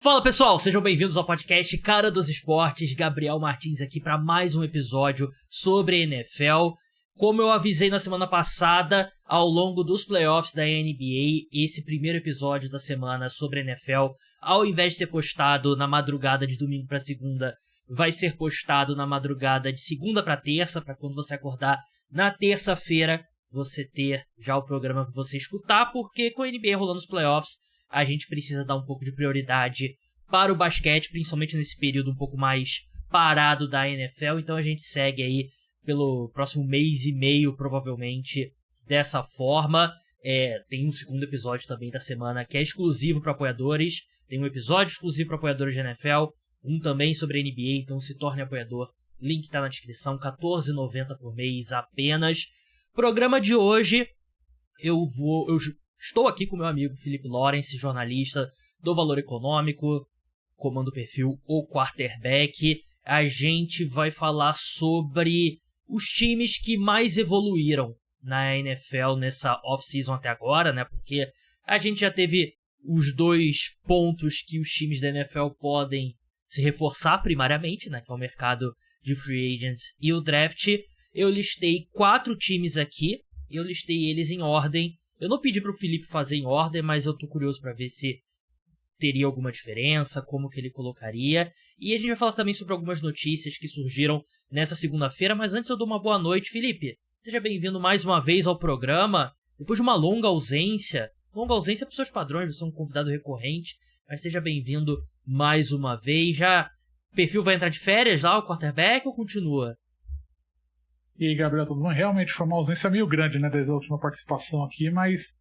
Fala pessoal, sejam bem-vindos ao podcast Cara dos Esportes. Gabriel Martins aqui para mais um episódio sobre a NFL. Como eu avisei na semana passada, ao longo dos playoffs da NBA, esse primeiro episódio da semana sobre a NFL, ao invés de ser postado na madrugada de domingo para segunda, vai ser postado na madrugada de segunda para terça, para quando você acordar na terça-feira, você ter já o programa para você escutar, porque com a NBA rolando os playoffs, a gente precisa dar um pouco de prioridade para o basquete, principalmente nesse período um pouco mais parado da NFL. Então a gente segue aí pelo próximo mês e meio, provavelmente, dessa forma. Tem um segundo episódio também da semana que é exclusivo para apoiadores. Tem um episódio exclusivo para apoiadores de NFL, um também sobre a NBA, então se torne apoiador. Link tá na descrição, R$14,90 por mês apenas. Programa de hoje, eu estou aqui com meu amigo Felipe Lawrence, jornalista do Valor Econômico, comando perfil O Quarterback. A gente vai falar sobre os times que mais evoluíram na NFL nessa off-season até agora, né? Porque a gente já teve os dois pontos que os times da NFL podem se reforçar primariamente, né? Que é o mercado de free agents e o draft. Eu listei 4 times aqui, eu listei eles em ordem. Eu não pedi pro Felipe fazer em ordem, mas eu tô curioso pra ver se teria alguma diferença, como que ele colocaria. E a gente vai falar também sobre algumas notícias que surgiram nessa segunda-feira, mas antes eu dou uma boa noite. Felipe, seja bem-vindo mais uma vez ao programa. Depois de uma longa ausência para os seus padrões, você é um convidado recorrente, mas seja bem-vindo mais uma vez. Já o perfil vai entrar de férias lá, o quarterback, ou continua? E aí, Gabriel, tudo bom? Realmente foi uma ausência meio grande, né, desde a última participação aqui, mas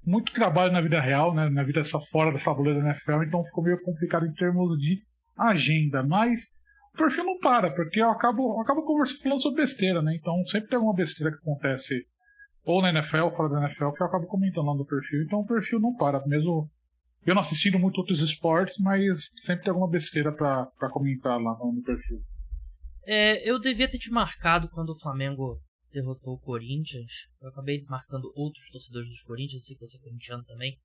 muito trabalho na vida real, né, na vida fora dessa bolha da NFL, então ficou meio complicado em termos de agenda, mas o perfil não para, porque eu acabo conversando falando sobre besteira, né, então sempre tem alguma besteira que acontece ou na NFL ou fora da NFL que eu acabo comentando lá no perfil, então o perfil não para, mesmo eu não assistindo muito outros esportes, mas sempre tem alguma besteira pra comentar lá no perfil. Eu devia ter te marcado quando o Flamengo derrotou o Corinthians. Eu acabei marcando outros torcedores dos Corinthians, eu sei que você é corintiano também,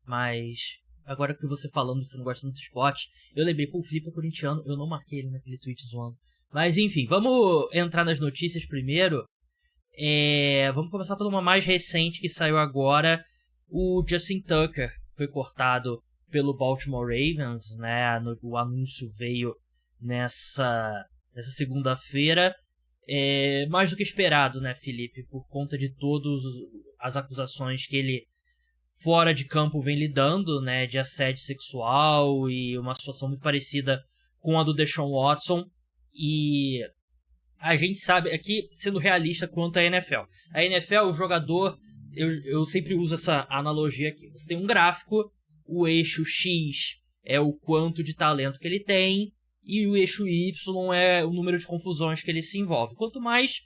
mas agora que você falando que você não gosta dos esportes, eu lembrei, o Felipe é corintiano, eu não marquei ele naquele tweet zoando. Mas enfim, vamos entrar nas notícias primeiro. Vamos começar por uma mais recente que saiu agora. O Justin Tucker foi cortado pelo Baltimore Ravens, né? O anúncio veio nessa segunda-feira, mais do que esperado, né, Felipe? Por conta de todas as acusações que ele, fora de campo, vem lidando, né, de assédio sexual e uma situação muito parecida com a do Deshaun Watson. E a gente sabe, aqui, sendo realista quanto à NFL. A NFL, o jogador, eu sempre uso essa analogia aqui. Você tem um gráfico, o eixo X é o quanto de talento que ele tem, e o eixo Y é o número de confusões que ele se envolve. Quanto mais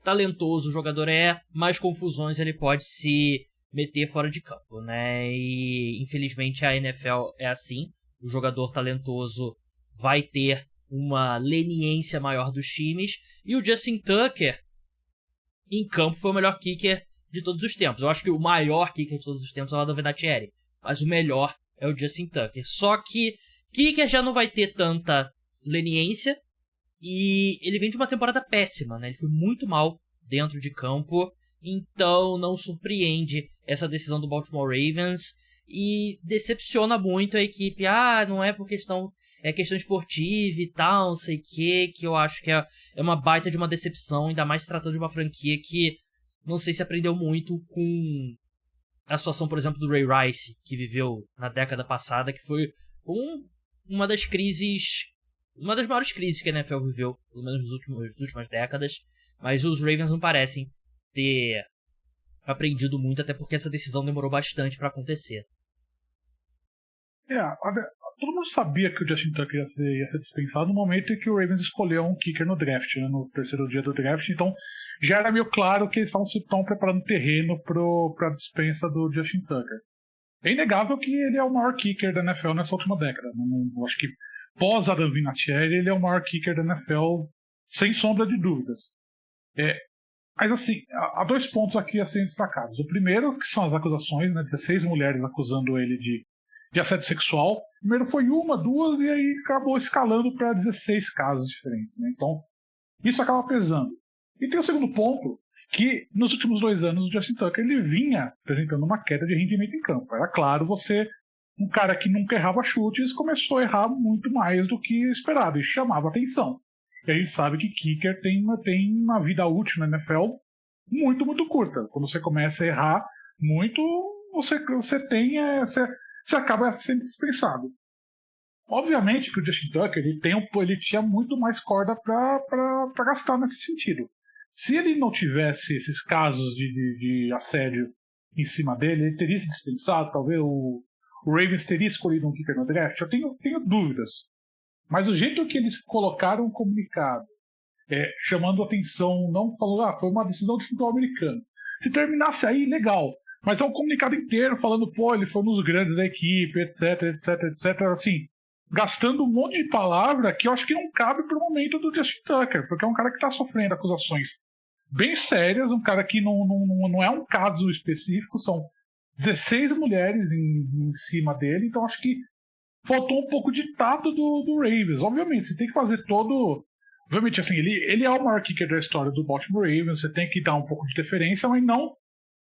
talentoso o jogador mais confusões ele pode se meter fora de campo, né? E infelizmente a NFL é assim. O jogador talentoso vai ter uma leniência maior dos times. E o Justin Tucker, em campo, foi o melhor kicker de todos os tempos. Eu acho que o maior kicker de todos os tempos é o Adam Vinatieri, mas o melhor é o Justin Tucker. Só que kicker já não vai ter tanta leniência, e ele vem de uma temporada péssima, né? Ele foi muito mal dentro de campo, então não surpreende essa decisão do Baltimore Ravens e decepciona muito a equipe. Não é por questão esportiva e tal, não sei o que eu acho que é uma baita de uma decepção, ainda mais se tratando de uma franquia que não sei se aprendeu muito com a situação, por exemplo, do Ray Rice, que viveu na década passada, que foi uma das maiores crises que a NFL viveu, pelo menos nas últimas décadas, mas os Ravens não parecem ter aprendido muito, até porque essa decisão demorou bastante para acontecer. Todo mundo sabia que o Justin Tucker ia ser dispensado no momento em que o Ravens escolheu um kicker no draft, né, no terceiro dia do draft, então já era meio claro que eles estavam preparando terreno para a dispensa do Justin Tucker. É inegável que ele é o maior kicker da NFL nessa última década. Eu acho que pós Adam Vinatieri, ele é o maior kicker da NFL, sem sombra de dúvidas. Mas assim, há 2 pontos aqui a serem destacados. O primeiro, que são as acusações, né, 16 mulheres acusando ele de de assédio sexual. Primeiro foi uma, duas, e aí acabou escalando para 16 casos diferentes, né? Então, isso acaba pesando. E tem o segundo ponto, que nos últimos 2 anos o Justin Tucker ele vinha apresentando uma queda de rendimento em campo. Era claro, um cara que nunca errava chutes, começou a errar muito mais do que esperado, e chamava atenção. E a gente sabe que kicker tem uma vida útil na NFL muito, muito curta. Quando você começa a errar muito, você acaba sendo dispensado. Obviamente que o Justin Tucker ele tinha muito mais corda para gastar nesse sentido. Se ele não tivesse esses casos de assédio em cima dele, ele teria se dispensado. Talvez o Ravens teria escolhido um kicker no draft. Eu tenho dúvidas. Mas o jeito que eles colocaram o comunicado, chamando atenção, não falou, foi uma decisão de futebol americano. Se terminasse aí, legal. Mas é um comunicado inteiro falando, ele foi um dos grandes da equipe, etc, etc, etc. Assim, gastando um monte de palavra que eu acho que não cabe pro momento do Justin Tucker, porque é um cara que está sofrendo acusações bem sérias, um cara que não é um caso específico, são 16 mulheres em cima dele, então acho que faltou um pouco de tato do Ravens. Obviamente, você tem que fazer todo... Obviamente, assim, ele é o maior kicker da história do Baltimore Ravens, você tem que dar um pouco de deferência,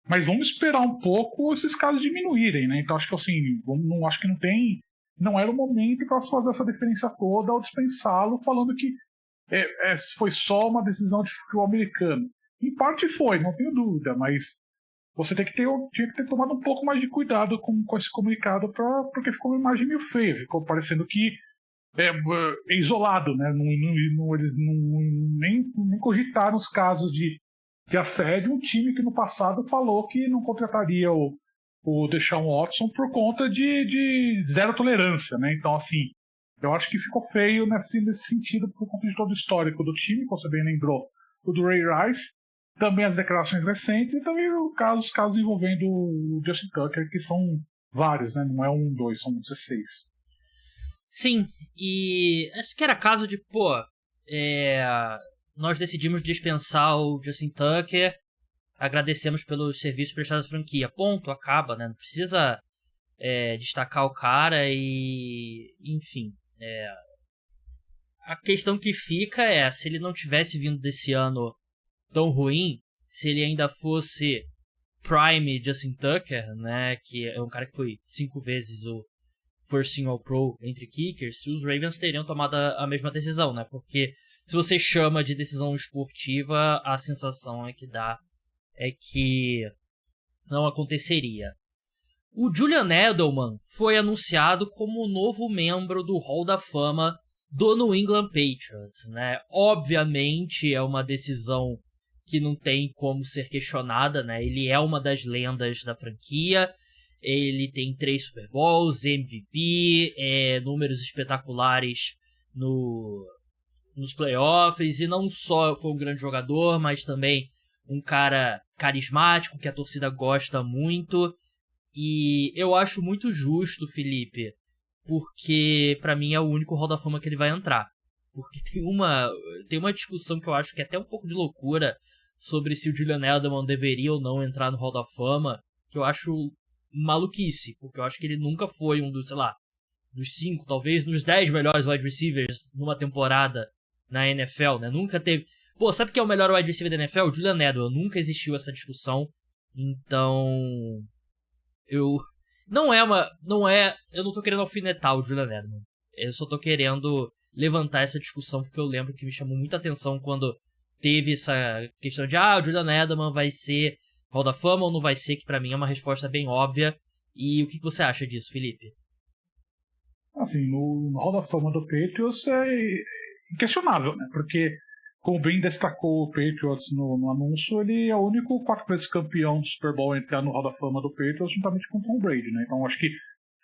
mas vamos esperar um pouco esses casos diminuírem, né? Então acho que assim, acho que não era o momento para fazer essa deferência toda ao dispensá-lo, falando que foi só uma decisão de futebol americano. Em parte foi, não tenho dúvida, mas você tinha que ter tomado um pouco mais de cuidado com esse comunicado, porque ficou uma imagem meio feia, ficou parecendo que é isolado, né? Eles nem cogitaram os casos de assédio. Um time que no passado falou que não contrataria o Deshaun Watson por conta de zero tolerância, né? Então, assim, eu acho que ficou feio nesse sentido por conta de todo o histórico do time, que você bem lembrou, o do Ray Rice, também as declarações recentes e também os casos envolvendo o Justin Tucker, que são vários, né? Não é 1, 2, são 16. Sim, e acho que era caso de, nós decidimos dispensar o Justin Tucker, agradecemos pelos serviços prestados à franquia. Ponto, acaba, né? Não precisa destacar o cara e... Enfim, a questão que fica é, se ele não tivesse vindo desse ano tão ruim, se ele ainda fosse Prime Justin Tucker, né? Que é um cara que foi 5 vezes o First Team All-Pro entre kickers, os Ravens teriam tomado a mesma decisão, né? Porque se você chama de decisão esportiva, a sensação que dá é que não aconteceria. O Julian Edelman foi anunciado como o novo membro do Hall da Fama do New England Patriots, né? Obviamente é uma decisão que não tem como ser questionada, né? Ele é uma das lendas da franquia, ele tem 3 Super Bowls, MVP, números espetaculares nos playoffs, e não só foi um grande jogador, mas também um cara carismático, que a torcida gosta muito, e eu acho muito justo, Felipe, porque pra mim é o único Hall da Fama que ele vai entrar, porque tem uma discussão que eu acho que é até um pouco de loucura sobre se o Julian Edelman deveria ou não entrar no Hall da Fama, que eu acho maluquice, porque eu acho que ele nunca foi um dos, dos 5, talvez dos 10 melhores wide receivers numa temporada na NFL, né? Nunca teve... sabe quem é o melhor wide receiver da NFL? O Julian Edelman. Nunca existiu essa discussão. Então... Eu não tô querendo alfinetar o Julian Edelman. Eu só tô querendo levantar essa discussão, porque eu lembro que me chamou muita atenção quando teve essa questão de o Julian Edelman vai ser Hall da Fama ou não vai ser, que pra mim é uma resposta bem óbvia. E o que você acha disso, Felipe? Assim, no Hall da Fama do Patriots é inquestionável, né? Porque, como bem destacou o Patriots no anúncio, ele é o único 4 vezes campeão do Super Bowl a entrar no Hall da Fama do Patriots juntamente com o Tom Brady, né? Então acho que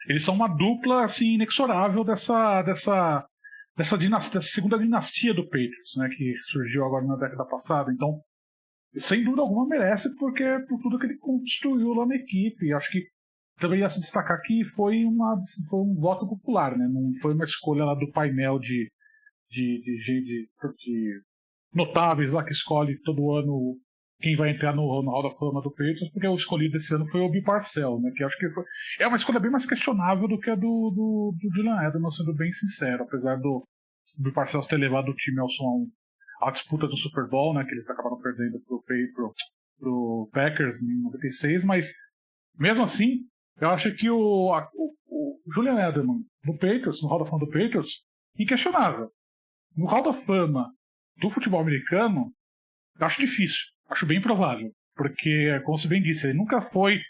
eles são uma dupla assim, inexorável dessa segunda dinastia do Patriots, né? Que surgiu agora na década passada. Então, sem dúvida alguma merece, porque por tudo que ele construiu lá na equipe. Acho que também ia se destacar que foi um voto popular, né? Não foi uma escolha lá do painel de notáveis lá que escolhe todo ano quem vai entrar no Hall da Fama do Patriots, porque o escolhido esse ano foi o Bill Parcells, né? Que acho que é uma escolha bem mais questionável do que a do Julian Edelman, sendo bem sincero, apesar do Bill Parcells ter levado o time à disputa do Super Bowl, né? Que eles acabaram perdendo pro Packers em 96, mas mesmo assim, eu acho que o Julian Edelman no Patriots, no Hall da Fama do Patriots, inquestionável. No Hall da Fama do futebol americano, eu acho difícil, acho bem provável, porque, como você bem disse, ele nunca foi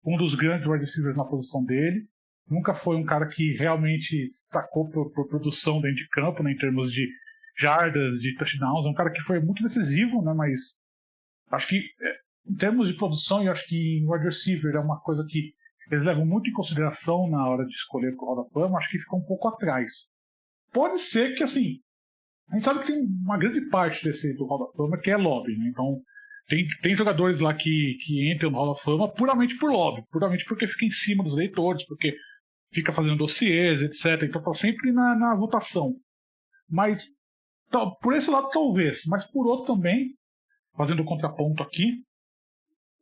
um dos grandes wide receivers na posição dele, nunca foi um cara que realmente sacou por produção dentro de campo, né, em termos de jardas, de touchdowns, é um cara que foi muito decisivo, né, mas acho que em termos de produção, eu acho que em wide receiver é uma coisa que eles levam muito em consideração na hora de escolher o Hall da Fama, acho que fica um pouco atrás. Pode ser que, assim, a gente sabe que tem uma grande parte do Hall da Fama que é lobby, né? Então, tem jogadores lá que entram no Hall da Fama puramente por lobby, puramente porque fica em cima dos eleitores, porque fica fazendo dossiês, etc. Então, tá sempre na votação. Mas, por esse lado, talvez. Mas, por outro também, fazendo o contraponto aqui,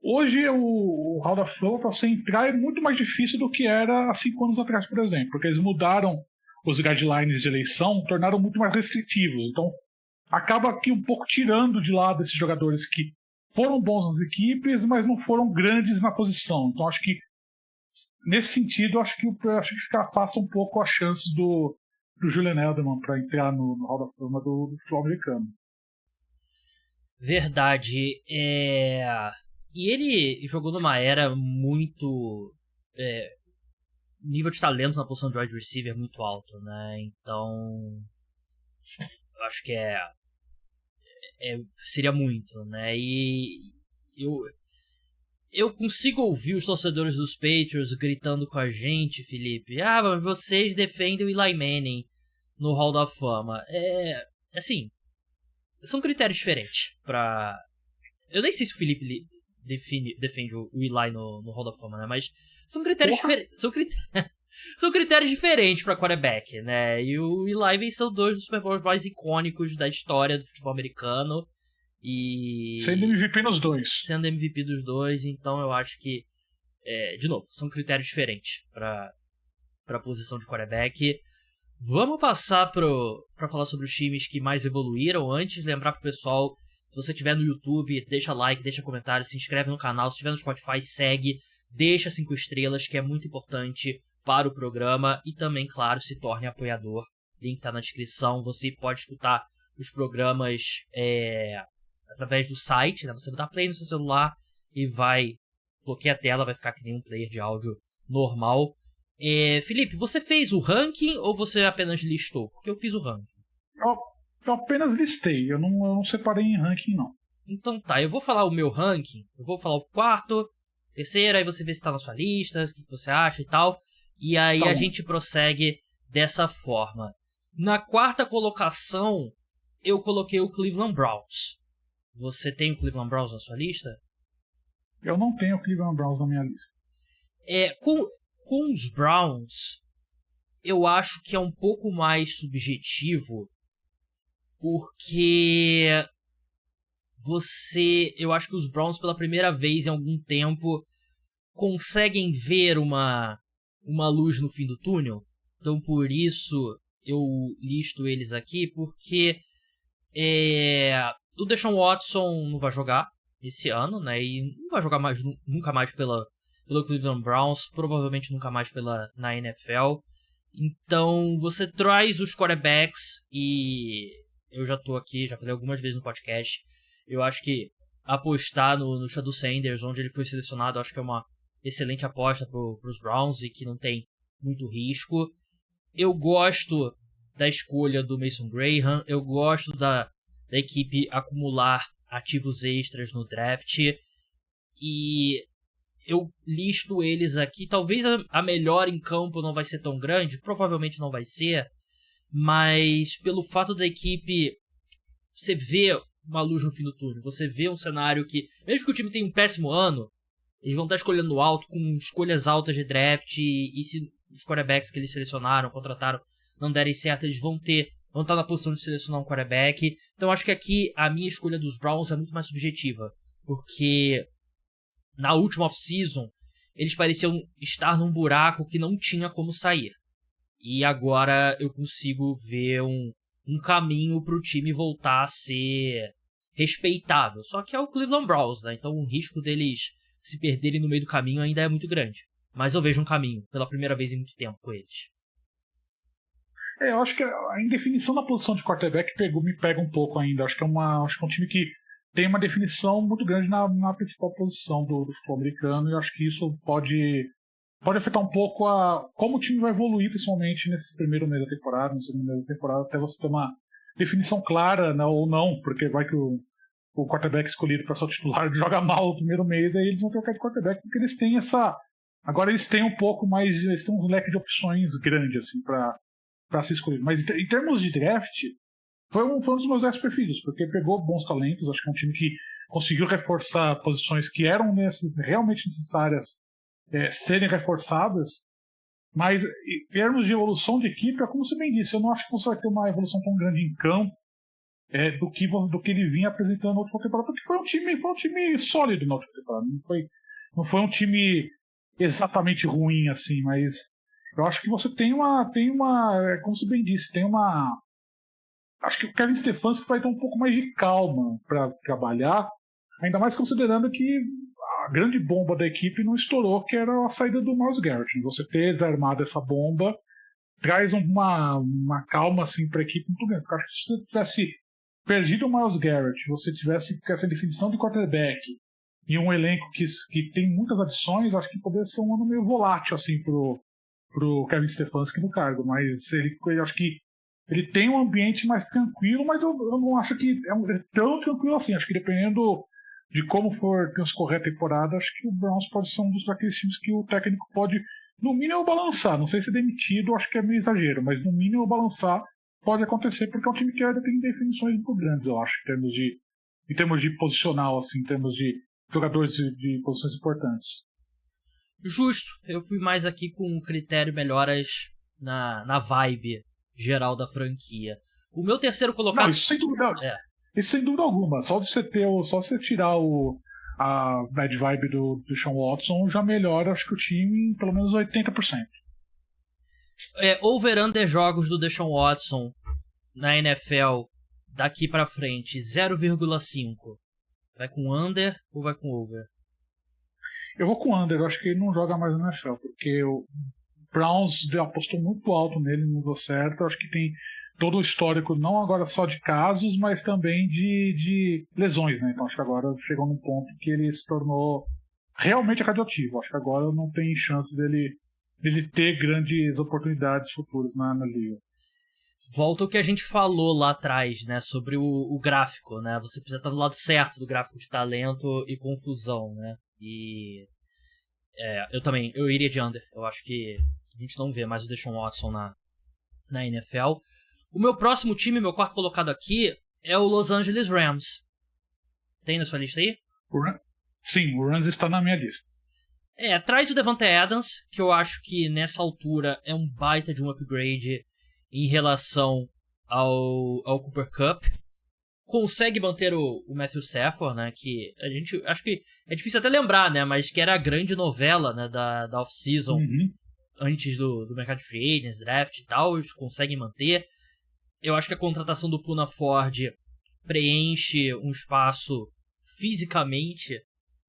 hoje o Hall da Fama, para você entrar, é muito mais difícil do que era há 5 anos atrás, por exemplo, porque eles mudaram os guidelines de eleição, tornaram muito mais restritivos. Então, acaba aqui um pouco tirando de lado esses jogadores que foram bons nas equipes, mas não foram grandes na posição. Então, acho que, nesse sentido, acho que afasta um pouco as chances do Julian Edelman para entrar no Hall da Fama do futebol americano. Verdade. E ele jogou numa era muito... nível de talento na posição de wide receiver muito alto, né? Então, eu acho que seria muito, né? E eu consigo ouvir os torcedores dos Patriots gritando com a gente, Felipe. Mas vocês defendem o Eli Manning no Hall da Fama. Assim, são critérios diferentes pra... Eu nem sei se o Felipe defende o Eli no Hall da Fama, né? Mas são critérios diferentes. São critérios diferentes pra quarterback, né? E o Eli venceu 2 dos Super Bowls mais icônicos da história do futebol americano. E... Sendo MVP nos 2. Sendo MVP dos 2, então eu acho que... de novo, são critérios diferentes pra posição de quarterback. Vamos passar pra falar sobre os times que mais evoluíram. Antes, lembrar pro pessoal... Se você estiver no YouTube, deixa like, deixa comentário, se inscreve no canal. Se estiver no Spotify, segue, deixa 5 estrelas, que é muito importante para o programa. E também, claro, se torne apoiador. Link tá na descrição. Você pode escutar os programas através do site, né? Você dá play no seu celular e bloqueia a tela, vai ficar que nem um player de áudio normal. Felipe, você fez o ranking ou você apenas listou? Porque eu fiz o ranking. Eu apenas listei, eu não separei em ranking, não. Então tá, eu vou falar o meu ranking, eu vou falar o quarto, terceiro, aí você vê se tá na sua lista, o que você acha e tal. E aí a gente prossegue dessa forma. Na quarta colocação, eu coloquei o Cleveland Browns. Você tem o Cleveland Browns na sua lista? Eu não tenho o Cleveland Browns na minha lista. Com os Browns, eu acho que é um pouco mais subjetivo, porque eu acho que os Browns pela primeira vez em algum tempo conseguem ver uma luz no fim do túnel. Então por isso eu listo eles aqui, porque o Deshaun Watson não vai jogar esse ano, né? E não vai jogar nunca mais pelo Cleveland Browns, provavelmente nunca mais na NFL. Então você traz os quarterbacks e... Eu já tô aqui, já falei algumas vezes no podcast. Eu acho que apostar no Shadou Sanders, onde ele foi selecionado, acho que é uma excelente aposta pros Browns e que não tem muito risco. Eu gosto da escolha do Mason Graham. Eu gosto da equipe acumular ativos extras no draft. E eu listo eles aqui. Talvez a melhor em campo não vai ser tão grande. Provavelmente não vai ser. Mas pelo fato da equipe, você vê uma luz no fim do túnel, você vê um cenário que, mesmo que o time tenha um péssimo ano, eles vão estar escolhendo alto, com escolhas altas de draft, e se os quarterbacks que eles selecionaram, contrataram, não derem certo, eles vão estar na posição de selecionar um quarterback. Então acho que aqui a minha escolha dos Browns é muito mais subjetiva. porque na última off-season eles pareciam estar num buraco que não tinha como sair. E agora eu consigo ver um caminho pro time voltar a ser respeitável. Só que é o Cleveland Browns, né? Então o risco deles se perderem no meio do caminho ainda é muito grande. Mas eu vejo um caminho, pela primeira vez em muito tempo com eles. Eu acho que a indefinição da posição de quarterback me pega um pouco ainda. Acho que é um time que tem uma definição muito grande na principal posição do futebol americano, e acho que isso pode afetar um pouco como o time vai evoluir, principalmente nesse primeiro mês da temporada, no segundo mês da temporada, até você ter uma definição clara, né, ou não, porque vai que o quarterback escolhido para ser o titular joga mal no primeiro mês, aí eles vão trocar de quarterback, porque eles têm agora eles têm um pouco mais, eles têm um leque de opções grande, assim, para ser escolhido. Mas em termos de draft, foi um dos meus drafts preferidos, porque pegou bons talentos, acho que é um time que conseguiu reforçar posições que eram realmente necessárias serem reforçadas, mas em termos de evolução de equipe, é como você bem disse, eu não acho que você vai ter uma evolução tão grande em campo do que ele vinha apresentando na última temporada, porque foi um time sólido na última temporada, não foi um time exatamente ruim assim, mas eu acho que você tem uma como você bem disse, acho que o Kevin Stefanski vai ter um pouco mais de calma para trabalhar, ainda mais considerando que a grande bomba da equipe não estourou, que era a saída do Myles Garrett. Você ter desarmado essa bomba traz uma calma assim, para a equipe muito grande. Porque acho que se você tivesse perdido o Myles Garrett, você tivesse essa definição de quarterback e um elenco que tem muitas adições, acho que poderia ser um ano meio volátil assim, pro Kevin Stefanski no cargo. Mas eu acho que ele tem um ambiente mais tranquilo, mas eu não acho que é tão tranquilo assim. Acho que dependendo de como for transcorrer a temporada, acho que o Browns pode ser um daqueles times que o técnico pode, no mínimo, balançar. Não sei se demitido, acho que é meio exagero, mas no mínimo balançar pode acontecer, porque é um time que ainda tem definições muito grandes, eu acho, em termos de posicional, assim, em termos de jogadores de posições importantes. Justo, eu fui mais aqui com um critério melhoras na vibe geral da franquia. O meu terceiro colocado... Não, isso sem dúvida. Isso sem dúvida alguma. Só você tirar a bad vibe do Deshaun Watson já melhora, acho que o time em pelo menos 80%. Over-under jogos do Deshaun Watson na NFL daqui pra frente, 0,5. Vai com under ou vai com over? Eu vou com under, eu acho que ele não joga mais na NFL, porque o Browns apostou muito alto nele, não deu certo. Eu acho que tem todo o histórico, não agora só de casos, mas também de lesões, né? Então acho que agora chegou num ponto que ele se tornou realmente radioativo. Acho que agora não tem chance dele ter grandes oportunidades futuras na liga. Volta o que a gente falou lá atrás, né? Sobre o gráfico, né? Você precisa estar do lado certo do gráfico de talento e confusão, né? E eu iria de under. Eu acho que a gente não vê mais o Deshaun Watson na NFL. O meu próximo time, meu quarto colocado aqui, é o Los Angeles Rams. Tem na sua lista aí? Sim, o Rams está na minha lista. Traz o Davante Adams, que eu acho que nessa altura é um baita de um upgrade em relação ao Cooper Kupp. Consegue manter o Matthew Stafford, né? Que a gente, acho que é difícil até lembrar, né? Mas que era a grande novela, né, da off-season, antes do mercado de free agents, draft e tal. Eles conseguem manter. Eu acho que a contratação do Puna Ford preenche um espaço fisicamente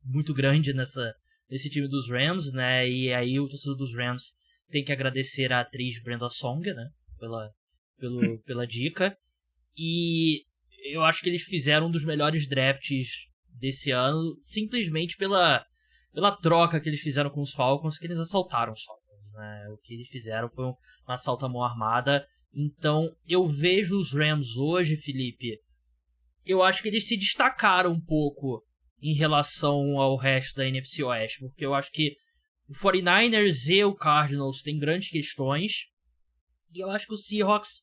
muito grande nesse time dos Rams, né? E aí o torcedor dos Rams tem que agradecer a atriz Brenda Song, né? Pela dica. E eu acho que eles fizeram um dos melhores drafts desse ano, simplesmente pela troca que eles fizeram com os Falcons, que eles assaltaram os Falcons, né? O que eles fizeram foi um assalto à mão armada. Então, eu vejo os Rams hoje, Felipe, eu acho que eles se destacaram um pouco em relação ao resto da NFC Oeste, porque eu acho que o 49ers e o Cardinals têm grandes questões, e eu acho que o Seahawks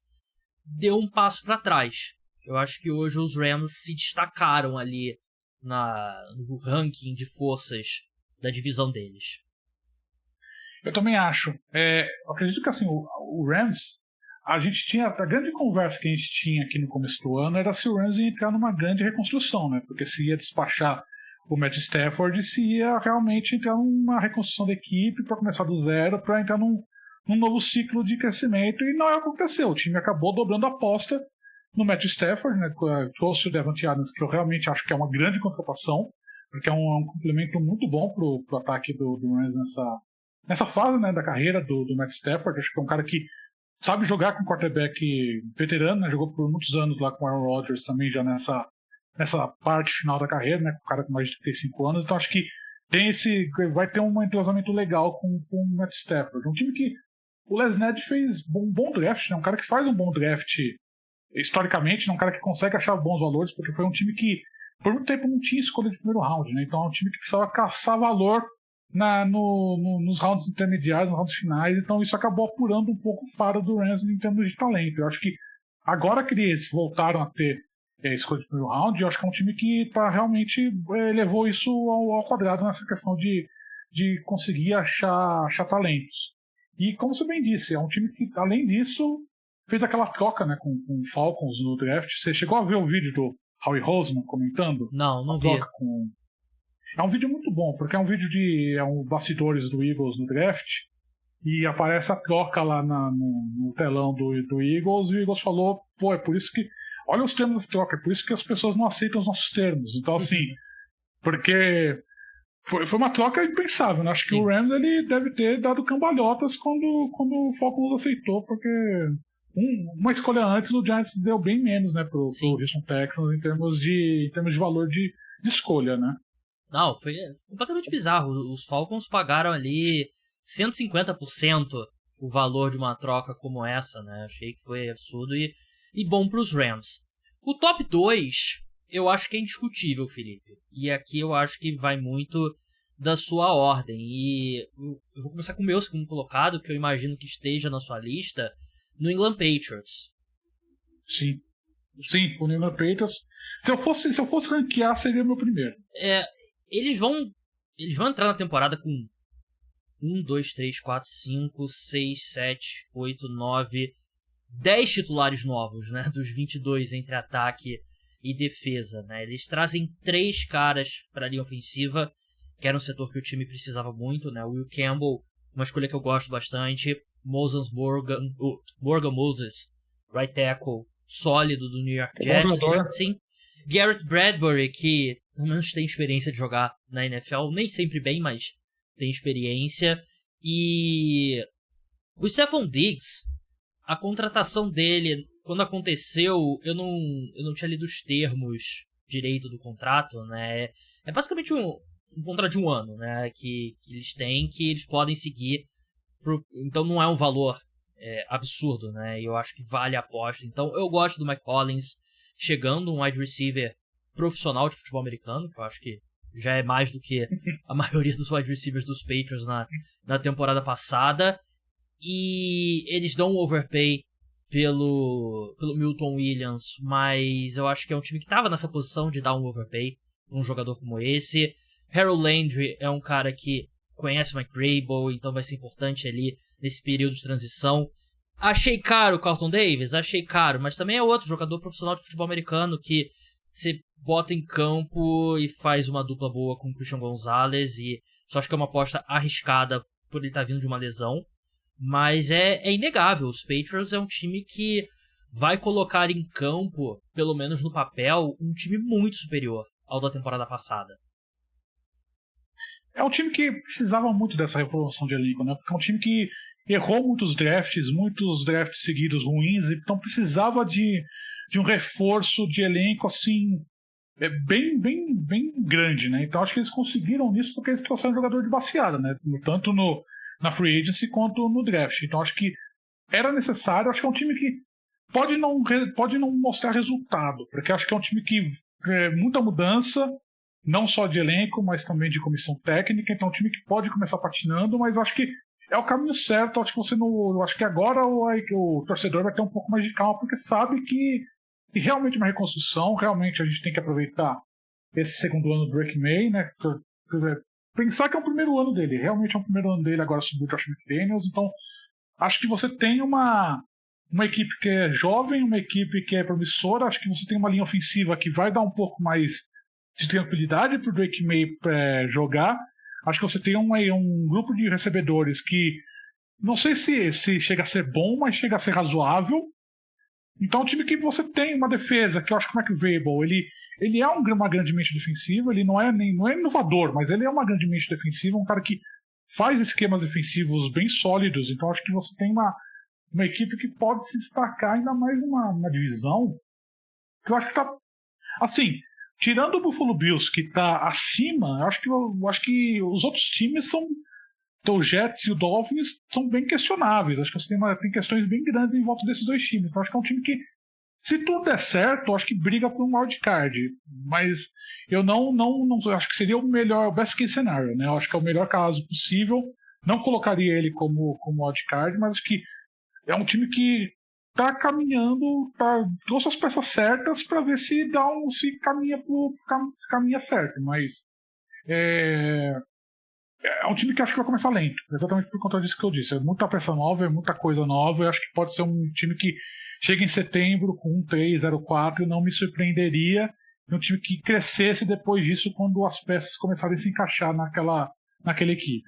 deu um passo para trás. Eu acho que hoje os Rams se destacaram ali no ranking de forças da divisão deles. Eu também acho. Eu acredito que assim, o Rams, a grande conversa que a gente tinha aqui no começo do ano era se o Rams ia entrar numa grande reconstrução, né? Porque se ia despachar o Matt Stafford se ia realmente entrar numa reconstrução da equipe para começar do zero, para entrar num novo ciclo de crescimento, e não é o que aconteceu. O time acabou dobrando a aposta no Matt Stafford, né? Trouxe o Davante Adams, que eu realmente acho que é uma grande contratação, porque é um complemento muito bom pro ataque do Rams nessa fase, né, da carreira do Matt Stafford. Acho que é um cara que sabe jogar com quarterback veterano, né? Jogou por muitos anos lá com o Aaron Rodgers também, já nessa parte final da carreira, né? Com o cara com mais de 35 anos. Então acho que vai ter um entrosamento legal com o Matt Stafford. Um time que o Les Ned fez um bom draft, né? Um cara que faz um bom draft historicamente, né? Um cara que consegue achar bons valores, porque foi um time que por muito tempo não tinha escolha de primeiro round, né? Então é um time que precisava caçar valor nos rounds intermediários, nos rounds finais. Então isso acabou apurando um pouco o faro do Rams em termos de talento. Eu acho que agora que eles voltaram a ter escolha de primeiro round, eu acho que é um time que realmente levou isso ao quadrado nessa questão de conseguir achar talentos. E como você bem disse, é um time que, além disso, fez aquela troca, né, com o Falcons no draft. Você chegou a ver o vídeo do Howie Roseman comentando? Não vi. É um vídeo muito bom, porque é um vídeo de bastidores do Eagles no draft, e aparece a troca lá no telão do Eagles, e o Eagles falou, é por isso que, olha os termos da troca, é por isso que as pessoas não aceitam os nossos termos. Então, assim, porque foi uma troca impensável, né? Acho que o Rams ele deve ter dado cambalhotas quando o Falcons aceitou, porque uma escolha antes o Giants deu bem menos, né, pro Houston Texans em termos de valor de escolha, né? Não, foi completamente bizarro. Os Falcons pagaram ali 150% o valor de uma troca como essa, né? Achei que foi absurdo e bom pros Rams. O top 2, eu acho que é indiscutível, Felipe. E aqui eu acho que vai muito da sua ordem. E eu vou começar com o meu segundo colocado, que eu imagino que esteja na sua lista, New England Patriots. Sim, o New England Patriots. Se eu fosse ranquear, seria o meu primeiro. Eles vão entrar na temporada com 1, 2, 3, 4, 5, 6, 7, 8, 9, 10 titulares novos, né? Dos 22 entre ataque e defesa, né? Eles trazem 3 caras para a linha ofensiva, que era um setor que o time precisava muito, né? O Will Campbell, uma escolha que eu gosto bastante. Morgan Moses, right tackle, sólido do New York Jets. Sim. Garrett Bradbury, que pelo menos tem experiência de jogar na NFL, nem sempre bem, mas tem experiência. E o Stephon Diggs, a contratação dele, quando aconteceu, eu não tinha lido os termos direito do contrato, né? É basicamente um contrato de 1 ano, né? Que eles têm, que eles podem seguir. Então não é um valor absurdo, né? E eu acho que vale a aposta. Então eu gosto do Mike Hollins chegando, um wide receiver profissional de futebol americano, que eu acho que já é mais do que a maioria dos wide receivers dos Patriots na temporada passada. E eles dão um overpay pelo Milton Williams, mas eu acho que é um time que estava nessa posição de dar um overpay para um jogador como esse. Harold Landry é um cara que conhece o Mike Vrabel, então vai ser importante ali nesse período de transição. Achei caro o Carlton Davis? Achei caro, mas também é outro jogador profissional de futebol americano que você bota em campo e faz uma dupla boa com o Christian Gonzalez, e só acho que é uma aposta arriscada por ele estar vindo de uma lesão, mas é inegável, os Patriots é um time que vai colocar em campo, pelo menos no papel, um time muito superior ao da temporada passada. É um time que precisava muito dessa reprovação de elenco, né? Porque é um time que errou muitos drafts seguidos ruins, então precisava de um reforço de elenco assim bem grande, né? Então acho que eles conseguiram nisso porque eles trouxeram um jogador de baseada, né? Tanto na free agency quanto no draft. Então acho que era necessário. Acho que é um time que pode não mostrar resultado, porque acho que é um time que muita mudança, não só de elenco, mas também de comissão técnica. Então é um time que pode começar patinando, mas acho que é o caminho certo. Acho que agora o torcedor vai ter um pouco mais de calma, porque sabe que realmente uma reconstrução, realmente a gente tem que aproveitar esse segundo ano do Drake May, né? Pensar que é o primeiro ano dele, realmente é o primeiro ano dele agora sob o Josh McDaniels. Então acho que você tem uma equipe que é jovem, uma equipe que é promissora. Acho que você tem uma linha ofensiva que vai dar um pouco mais de tranquilidade para o Drake May jogar. Acho que você tem um grupo de recebedores que não sei se chega a ser bom, mas chega a ser razoável. Então é um time que você tem uma defesa, que eu acho que o McVable, ele é uma grande mente defensiva, ele não é inovador, mas ele é uma grande mente defensiva, um cara que faz esquemas defensivos bem sólidos. Então acho que você tem uma equipe que pode se destacar ainda mais numa divisão que eu acho que tá assim, tirando o Buffalo Bills que tá acima, eu acho que os outros times são, então, o Jets e o Dolphins são bem questionáveis. Acho que você tem questões bem grandes em volta desses dois times. Então acho que é um time que, se tudo der certo, acho que briga por um wildcard. Mas eu não acho que seria o best case scenario, né? Eu acho que é o melhor caso possível. Não colocaria ele como wildcard, mas acho que é um time que tá caminhando, trouxe as peças certas para ver se caminha certo. Mas é um time que acho que vai começar lento, exatamente por conta disso que eu disse. É muita peça nova, é muita coisa nova. Eu acho que pode ser um time que chega em setembro com 1-3-0-4 e não me surpreenderia. Um time que crescesse depois disso quando as peças começarem a se encaixar naquela equipe.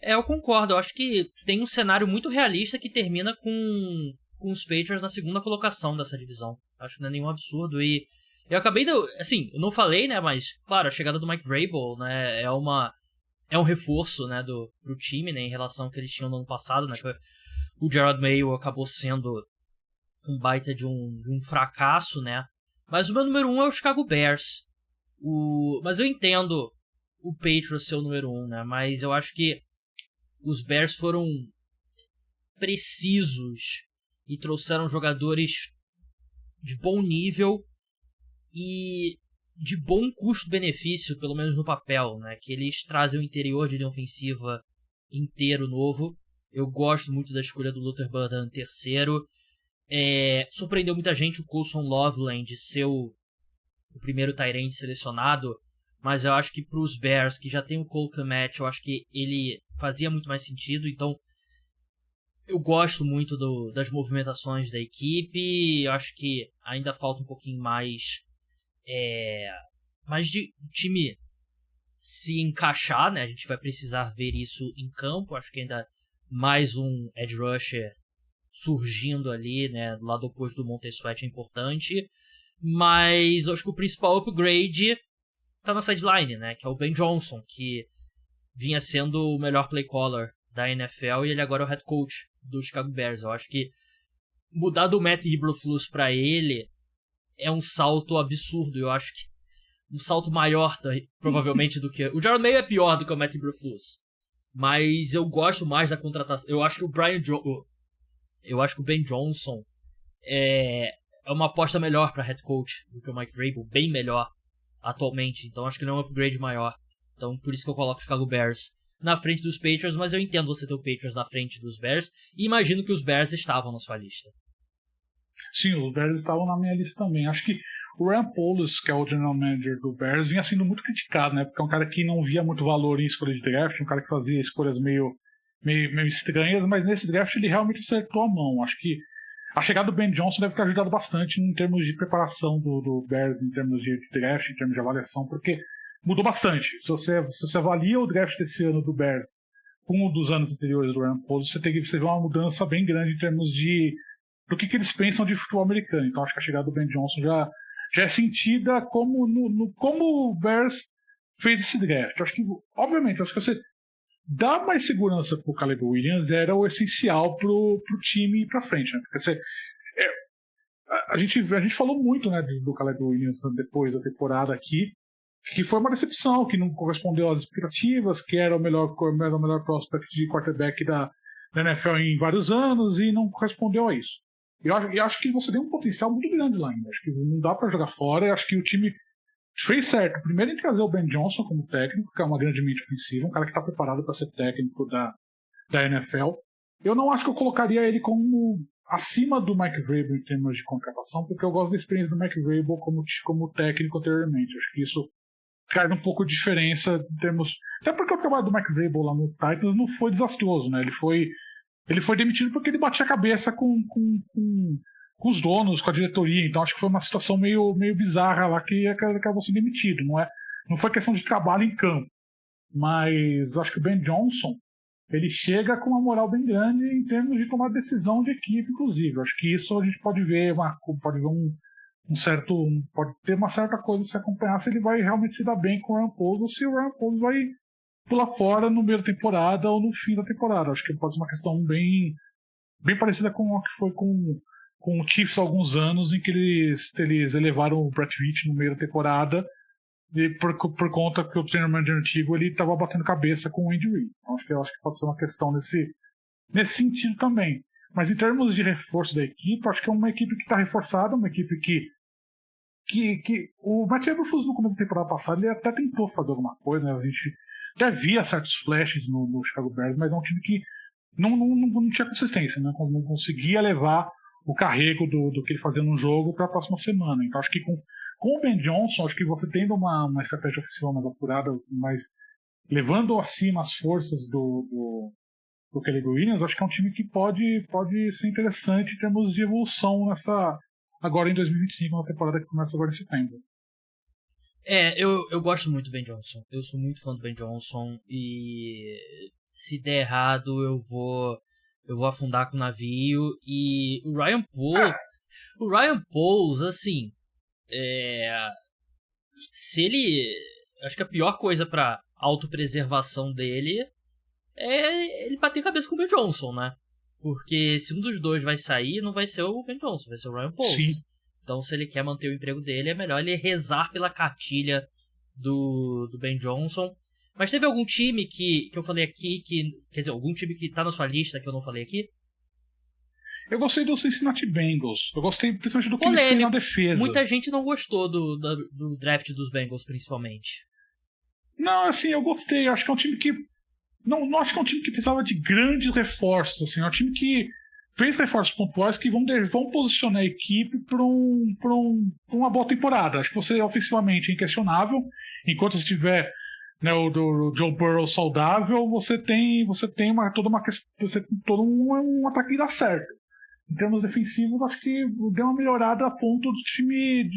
Eu concordo. Eu acho que tem um cenário muito realista que termina com os Patriots na segunda colocação dessa divisão. Acho que não é nenhum absurdo. E eu acabei de... Assim, eu não falei, né? Mas, claro, a chegada do Mike Vrabel, né, é um reforço, né, pro time, né, em relação ao que eles tinham no ano passado, né, que o Gerard Mayo acabou sendo um baita de um fracasso, né, mas o meu número 1 é o Chicago Bears. Mas eu entendo o Patriots ser o número 1, né, mas eu acho que os Bears foram precisos e trouxeram jogadores de bom nível e de bom custo-benefício, pelo menos no papel, né? Que eles trazem o interior de linha ofensiva inteiro novo. Eu gosto muito da escolha do Luther Burden terceiro. Surpreendeu muita gente o Coulson Loveland de ser o primeiro tight end selecionado, mas eu acho que para os Bears, que já tem o Cole Kmet, eu acho que ele fazia muito mais sentido. Então eu gosto muito das movimentações da equipe. Eu acho que ainda falta um pouquinho mais de time se encaixar, né? A gente vai precisar ver isso em campo. Acho que ainda mais um edge rusher surgindo ali, né? Do lado oposto do Montez Sweat é importante. Mas acho que o principal upgrade tá na sideline, né? Que é o Ben Johnson, que vinha sendo o melhor play caller da NFL e ele agora é o head coach do Chicago Bears. Eu acho que mudar do Matt Eberflus pra ele é um salto absurdo. Eu acho que um salto maior, provavelmente, do que... O Gerald Mayo é pior do que o Matt Eberflus. Mas eu gosto mais da contratação. Eu acho que eu acho que o Ben Johnson é uma aposta melhor pra head coach do que o Mike Vrabel. Bem melhor atualmente. Então acho que não é um upgrade maior. Então por isso que eu coloco o Chicago Bears na frente dos Patriots. Mas eu entendo você ter o Patriots na frente dos Bears. E imagino que os Bears estavam na sua lista. Sim, os Bears estavam na minha lista também. Acho que o Ryan Poles, que é o general manager do Bears, vinha sendo muito criticado, né? Porque é um cara que não via muito valor em escolha de draft, um cara que fazia escolhas meio estranhas, mas nesse draft ele realmente acertou a mão. Acho que a chegada do Ben Johnson deve ter ajudado bastante em termos de preparação do Bears, em termos de draft, em termos de avaliação, porque mudou bastante. Se você avalia o draft desse ano do Bears com o dos anos anteriores do Ryan Poles, você vê uma mudança bem grande em termos do que eles pensam de futebol americano. Então acho que a chegada do Ben Johnson já é sentida como o Bears fez esse draft. Acho que, obviamente, acho que você dar mais segurança pro Caleb Williams era o essencial pro time ir pra frente, né? Porque a gente falou muito, né, do Caleb Williams depois da temporada aqui, que foi uma decepção, que não correspondeu às expectativas, que era o melhor prospect de quarterback da NFL em vários anos e não correspondeu a isso. Eu acho que você tem um potencial muito grande lá ainda. Acho que não dá para jogar fora. Eu acho que o time fez certo. Primeiro em trazer o Ben Johnson como técnico, que é uma grande mente ofensiva, um cara que está preparado para ser técnico da NFL. Eu não acho que eu colocaria ele como acima do Mike Vrabel em termos de contratação, porque eu gosto da experiência do Mike Vrabel como técnico anteriormente. Acho que isso traz um pouco de diferença em termos... Até porque o trabalho do Mike Vrabel lá no Titans não foi desastroso, né? Ele foi demitido porque ele batia a cabeça com com os donos, com a diretoria. Então acho que foi uma situação meio bizarra lá que acabou sendo demitido. Não foi questão de trabalho em campo. Mas acho que o Ben Johnson ele chega com uma moral bem grande em termos de tomar decisão de equipe, inclusive. Acho que isso a gente pode ver pode ter uma certa coisa se acompanhar se ele vai realmente se dar bem com o Ryan Poles ou se o Ryan Poles vai pular fora no meio da temporada ou no fim da temporada. Acho que pode ser uma questão bem parecida com o que foi com o Chiefs há alguns anos, em que eles elevaram o Brett Veach no meio da temporada e por conta que o treinador manager antigo ele estava batendo cabeça com o Andy Reid. Então, acho que pode ser uma questão nesse sentido também. Mas em termos de reforço da equipe, acho que é uma equipe que está reforçada, uma equipe que o Matt Eberflus no começo da temporada passada ele até tentou fazer alguma coisa, né? A gente até via certos flashes no Chicago Bears, mas é um time que não tinha consistência, né? Não conseguia levar o carrego do que ele fazia no jogo para a próxima semana. Então acho que com o Ben Johnson, acho que você tendo uma estratégia oficial mais apurada, mas levando acima as forças do Caleb Williams, acho que é um time que pode ser interessante em termos de evolução agora em 2025, na temporada que começa agora em setembro. Eu gosto muito do Ben Johnson. Eu sou muito fã do Ben Johnson e se der errado eu vou afundar com o navio. E o Ryan Poles, assim, se ele, acho que a pior coisa pra autopreservação dele é ele bater cabeça com o Ben Johnson, né? Porque se um dos dois vai sair, não vai ser o Ben Johnson, vai ser o Ryan Poles. Sim. Então, se ele quer manter o emprego dele, é melhor ele rezar pela cartilha do Ben Johnson. Mas teve algum time que eu falei aqui, quer dizer, algum time que tá na sua lista que eu não falei aqui? Eu gostei do Cincinnati Bengals. Eu gostei principalmente do que ele fez na defesa. Muita gente não gostou do draft dos Bengals, principalmente. Não, assim, eu gostei. Eu acho que é um time que não acho que é um time que precisava de grandes reforços, assim, é um time que fez reforços pontuais que vão posicionar a equipe para uma boa temporada. Acho que você ofensivamente é inquestionável, enquanto você tiver, né, o do Joe Burrow saudável, você tem todo um ataque que dá certo. Em termos defensivos, acho que deu uma melhorada a ponto do time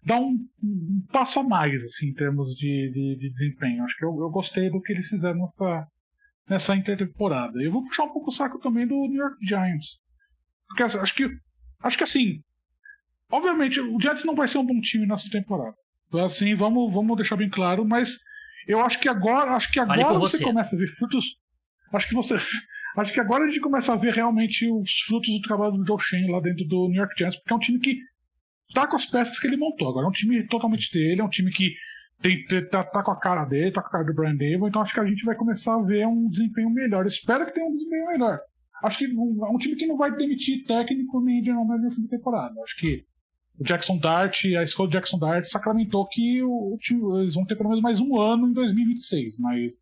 dar um passo a mais, assim, em termos de desempenho. Acho que eu gostei do que eles fizeram nessa intertemporada. Eu vou puxar um pouco o saco também do New York Giants. Porque acho que assim, obviamente, o Giants não vai ser um bom time nessa temporada. Então, assim, vamos deixar bem claro, mas eu acho que agora você começa a ver frutos. Acho que agora a gente começa a ver realmente os frutos do trabalho do Joe Schoen lá dentro do New York Giants, porque é um time que tá com as peças que ele montou. Agora é um time totalmente dele, é um time que tá com a cara dele, tá com a cara do Brian Daboll, então acho que a gente vai começar a ver um desempenho melhor. Eu espero que tenha um desempenho melhor. Acho que é um time que não vai demitir técnico nem general manager no fim da temporada. Acho que a escola do Jackson Dart sacramentou que eles vão ter pelo menos mais um ano em 2026, mas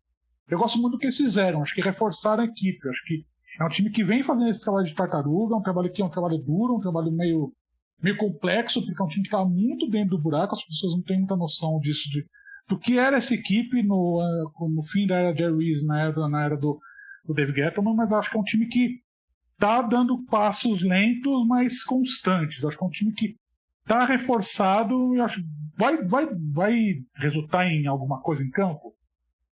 eu gosto muito do que eles fizeram. Acho que reforçaram a equipe. Acho que é um time que vem fazendo esse trabalho de tartaruga, um trabalho que é um trabalho duro, um trabalho meio complexo, porque é um time que estava muito dentro do buraco, as pessoas não têm muita noção disso, do que era essa equipe no fim da era de Jerry Reese, na era do Dave Gettleman, mas acho que é um time que está dando passos lentos, mas constantes. Acho que é um time que está reforçado e acho vai resultar em alguma coisa em campo.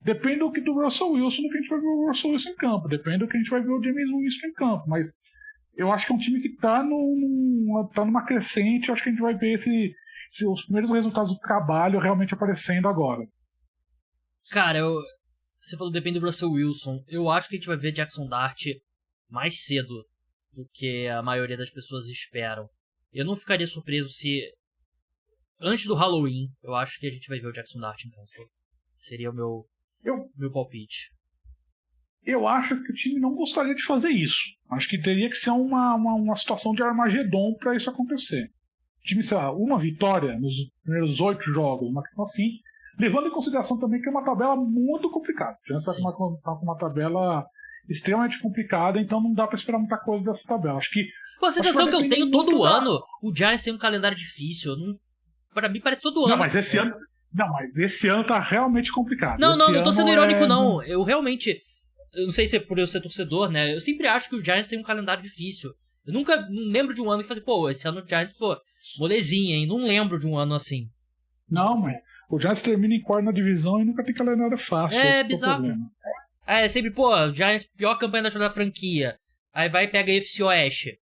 Depende do Russell Wilson, do que a gente vai ver o Russell Wilson em campo, depende do que a gente vai ver o James Winston em campo, mas eu acho que é um time que está numa crescente. Eu acho que a gente vai ver os primeiros resultados do trabalho realmente aparecendo agora. Cara, você falou depende do Russell Wilson. Eu acho que a gente vai ver Jackson Dart mais cedo do que a maioria das pessoas esperam. Eu não ficaria surpreso se antes do Halloween eu acho que a gente vai ver o Jackson Dart em campo. Seria o meu palpite. Eu acho que o time não gostaria de fazer isso. Acho que teria que ser uma situação de Armagedon para isso acontecer. O time, sei lá, uma vitória nos primeiros 8 jogos, uma questão assim, levando em consideração também que é uma tabela muito complicada. A gente está com uma tabela extremamente complicada, então não dá para esperar muita coisa dessa tabela. Acho que a sensação que eu tenho todo ano, o Giants tem um calendário difícil. Para mim parece todo ano. Não, mas esse ano tá realmente complicado. Não tô sendo irônico, não. Eu realmente... Eu não sei se é por eu ser torcedor, né? Eu sempre acho que o Giants tem um calendário difícil. Eu nunca não lembro de um ano que falei, pô, esse ano o Giants, pô, molezinha, hein? Não lembro de um ano assim. Não, mas o Giants termina em quarto na divisão e nunca tem calendário fácil. É, esse que é o bizarro. problema. É sempre, pô, o Giants, pior campanha da história da franquia. Aí vai e pega a AFC Oeste.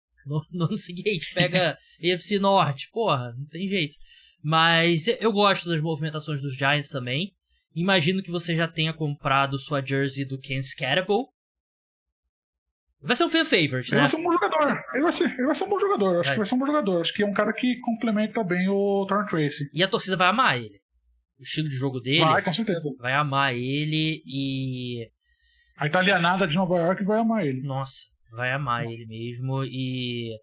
No ano seguinte, pega a AFC Norte. Porra, não tem jeito. Mas eu gosto das movimentações dos Giants também. Imagino que você já tenha comprado sua jersey do Ken Scatterable. Vai ser um fan favorite, né? Ele vai ser um bom jogador. Ele vai ser um bom jogador. Acho que vai ser um bom jogador. Acho que é um cara que complementa bem o Torrent Tracy. E a torcida vai amar ele. O estilo de jogo dele. Vai, com certeza. Vai amar ele e... A italianada de Nova York vai amar ele. Nossa, vai amar ele mesmo. E...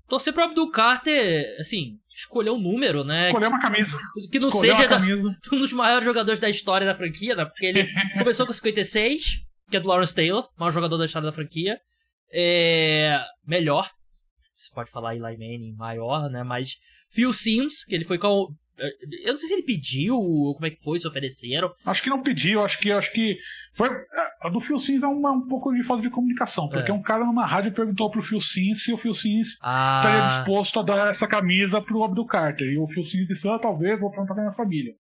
torcer pro Abdul Carter, assim, escolher um número, né? Escolher uma camisa. Que não seja um dos maiores jogadores da história da franquia, né? Porque ele começou com 56, que é do Lawrence Taylor, maior jogador da história da franquia. Melhor. Você pode falar Eli Manning maior, né? Mas Phil Simms, que ele foi com... Eu não sei se ele pediu ou como é que foi, se ofereceram. Acho que não pediu, acho que foi. A do Phil Simms é um pouco de falta de comunicação, porque um cara numa rádio perguntou pro Phil Simms se o Phil Simms estaria disposto a dar essa camisa pro Abdul Carter. E o Phil Simms disse, talvez, vou perguntar pra minha família.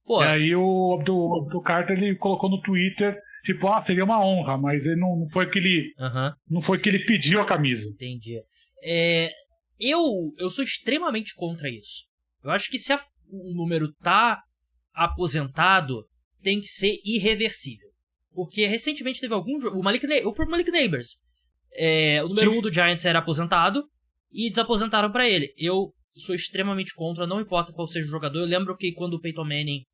Pô, e aí o Abdul Carter ele colocou no Twitter, tipo, seria uma honra, mas ele não foi que ele. Não foi que ele pediu a camisa. Entendi. Eu sou extremamente contra isso. Eu acho que se o número tá aposentado, tem que ser irreversível. Porque recentemente teve algum jogo... O próprio Malik Neighbors. O número 1 do Giants era aposentado e desaposentaram pra ele. Eu sou extremamente contra, não importa qual seja o jogador. Eu lembro que quando o Peyton Manning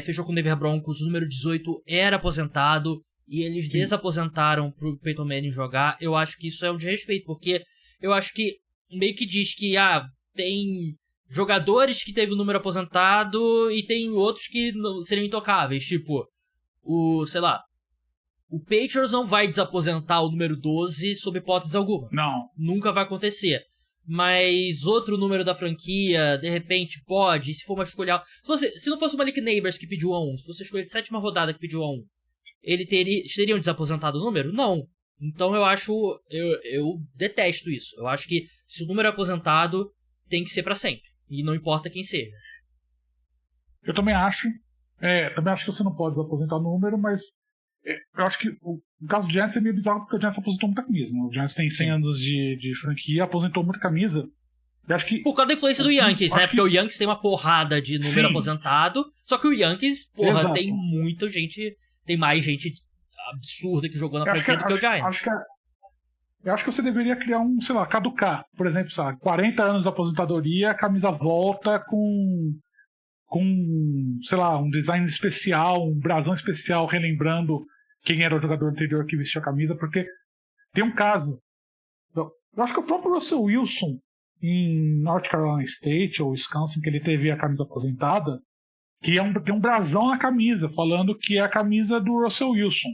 fechou com o Denver Broncos, o número 18 era aposentado e eles desaposentaram pro Peyton Manning jogar. Eu acho que isso é um desrespeito, porque eu acho que meio que diz que tem... jogadores que teve o número aposentado e tem outros que seriam intocáveis. Tipo, o Patriots não vai desaposentar o número 12 sob hipótese alguma. Não. Nunca vai acontecer. Mas outro número da franquia, de repente, pode. E se for uma escolha... Se não fosse o Malik Neighbors que pediu a 1, se fosse a escolha de 7ª rodada que pediu a 1, teriam desaposentado o número? Não. Então eu acho... Eu detesto isso. Eu acho que se o número é aposentado, tem que ser pra sempre. E não importa quem seja. Eu também acho. Também acho que você não pode desaposentar o número, mas eu acho que o caso do Giants é meio bizarro porque o Giants aposentou muita camisa. Né? O Giants tem 100 anos de franquia, aposentou muita camisa. Eu acho que, por causa da influência do Yankees, né? Porque o Yankees tem uma porrada de número aposentado, só que o Yankees, tem muita gente, tem mais gente absurda que jogou na franquia do que o Giants. Eu acho que você deveria criar caducar. Por exemplo, 40 anos de aposentadoria, a camisa volta com um design especial, um brasão especial, relembrando quem era o jogador anterior que vestiu a camisa, porque tem um caso. Eu acho que o próprio Russell Wilson, em North Carolina State ou Wisconsin, que ele teve a camisa aposentada, que tem um brasão na camisa, falando que é a camisa do Russell Wilson.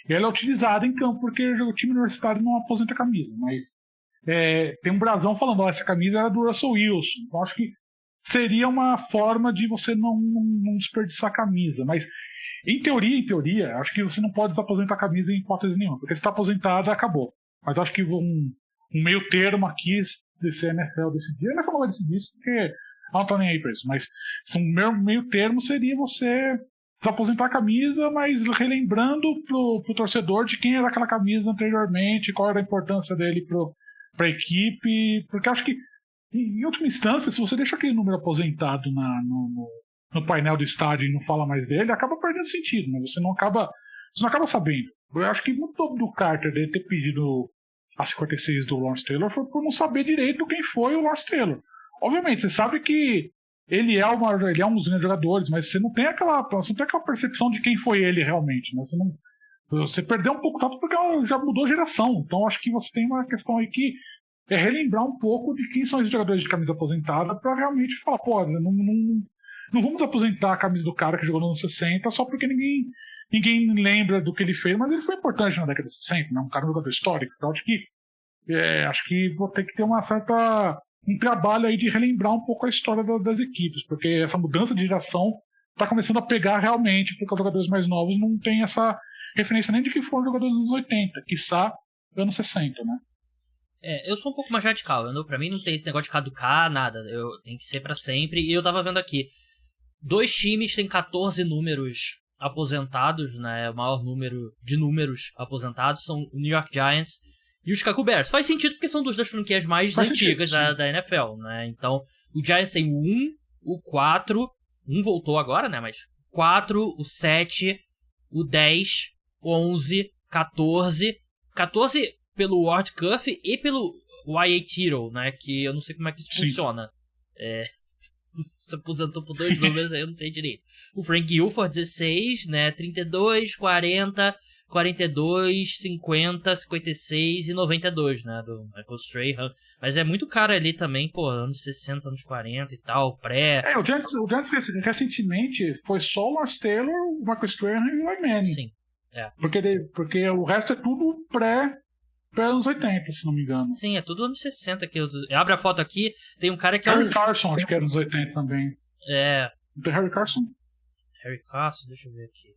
E ela é utilizada em campo porque o time universitário não aposenta a camisa, mas tem um brasão falando, essa camisa era do Russell Wilson. Então acho que seria uma forma de você não desperdiçar a camisa, mas em teoria, acho que você não pode desaposentar a camisa em hipótese nenhuma, porque se está aposentada, acabou. Mas acho que um meio termo aqui desse NFL decidir, a NFL não vai decidir isso porque não tô nem aí pra isso, mas um meio termo seria você desaposentar a camisa, mas relembrando pro torcedor de quem era aquela camisa anteriormente, qual era a importância dele pra equipe, porque acho que em última instância, se você deixa aquele número aposentado no painel do estádio e não fala mais dele, acaba perdendo sentido, né? Você não acaba sabendo. Eu acho que muito do Carter dele ter pedido a 56 do Lawrence Taylor foi por não saber direito quem foi o Lawrence Taylor. Obviamente, você sabe que ele é um dos grandes jogadores, mas você não tem aquela percepção de quem foi ele realmente, né? Você perdeu um pouco tanto porque já mudou geração. Então acho que você tem uma questão aí que é relembrar um pouco de quem são os jogadores de camisa aposentada para realmente falar, não vamos aposentar a camisa do cara que jogou nos anos 60 só porque ninguém lembra do que ele fez, mas ele foi importante na década de 60, né? Um jogador histórico. Então acho que vou ter que ter um trabalho aí de relembrar um pouco a história das equipes, porque essa mudança de geração está começando a pegar realmente, porque os jogadores mais novos não têm essa referência nem de que foram jogadores dos anos 80, quiçá anos 60, né? Eu sou um pouco mais radical. Pra mim não tem esse negócio de caducar, nada. Tem que ser pra sempre. E eu tava vendo aqui. 2 times têm 14 números aposentados, né? O maior número de números aposentados são o New York Giants e o Chicago Bears. Faz sentido porque são duas das franquias mais antigas da NFL, né? Então, o Giants tem o 1, o 4, um voltou agora, né? Mas 4, o 7, o 10, 11, 14. 14 pelo Ward Cuff e pelo Y.A. Tittle, né? Que eu não sei como é que isso funciona. Se aposentou por 2 números, aí eu não sei direito. O Frank Gilford, 16, né? 32, 40, 42, 50, 56 e 92, né? Do Michael Strahan. Mas é muito caro ali também, pô, anos 60, anos 40 e tal, pré. O Giants recentemente foi só o Lawrence Taylor, o Michael Strahan e o Eli Manning. Sim. Porque o resto é tudo pré-anos 80, se não me engano. Sim, é tudo anos 60. Abre a foto aqui, tem um cara que Harry Carson, acho que é anos 80 também. Não tem Harry Carson? Harry Carson, deixa eu ver aqui.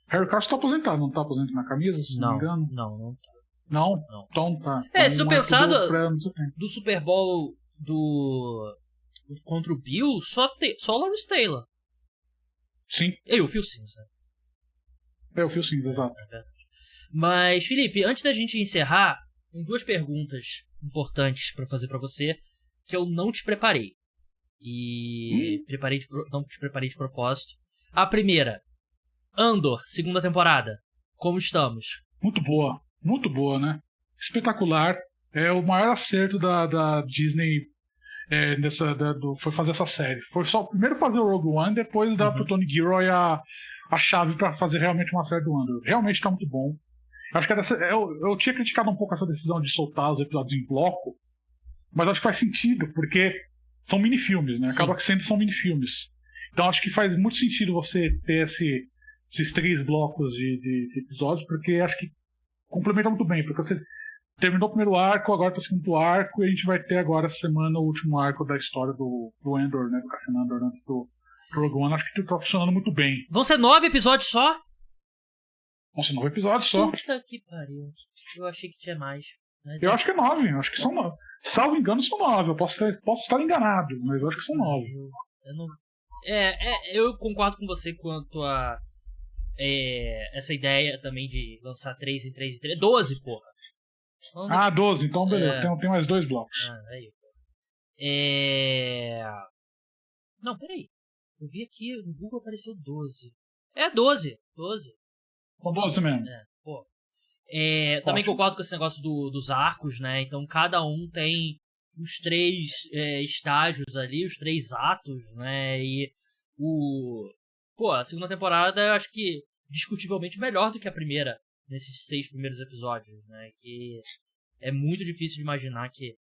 Harry Carson tá aposentado, não tá aposentado na camisa, se não me engano? Não tá. Não? Então tá. Se tu pensar do Super Bowl contra o Bill, só o Lawrence Taylor. Sim. E o Phil Simms, né? O Phil Simms, exato. É verdade. Mas, Felipe, antes da gente encerrar, tem 2 perguntas importantes pra fazer pra você que eu não te preparei. E não te preparei de propósito. A primeira, Andor, 2ª temporada. Como estamos? Muito boa, né? Espetacular. É o maior acerto da Disney foi fazer essa série. Foi só primeiro fazer o Rogue One, depois dar pro Tony Gilroy a chave pra fazer realmente uma série do Andor. Realmente tá muito bom. Acho que eu tinha criticado um pouco essa decisão de soltar os episódios em bloco, mas acho que faz sentido, porque são minifilmes, né? Acaba que são minifilmes. Então acho que faz muito sentido você ter esses 3 blocos de episódios, porque acho que complementa muito bem, porque você terminou o primeiro arco, agora tá o 2º arco, e a gente vai ter agora essa semana o último arco da história do Andor, né? Do Cassian Andor antes do Rogue One. Acho que tá funcionando muito bem. Vão ser 9 episódios só? Vão ser 9 episódios só. Puta que pariu. Eu achei que tinha mais. Eu acho que é 9, acho que são 9. Salvo engano, são 9. Eu posso estar enganado, mas eu acho que são 9. Eu concordo com você quanto a essa ideia também de lançar 3 em 3 em 3. 12, porra. 12, então beleza. Tem mais 2 blocos. Aí. Não, peraí. Eu vi aqui no Google apareceu 12. 12. São 12 mesmo. Também concordo com esse negócio dos arcos, né? Então cada um tem os 3 estágios ali, os 3 atos, né? E a 2ª temporada eu acho que discutivelmente melhor do que a primeira, nesses 6 primeiros episódios, né? Que é muito difícil de imaginar que,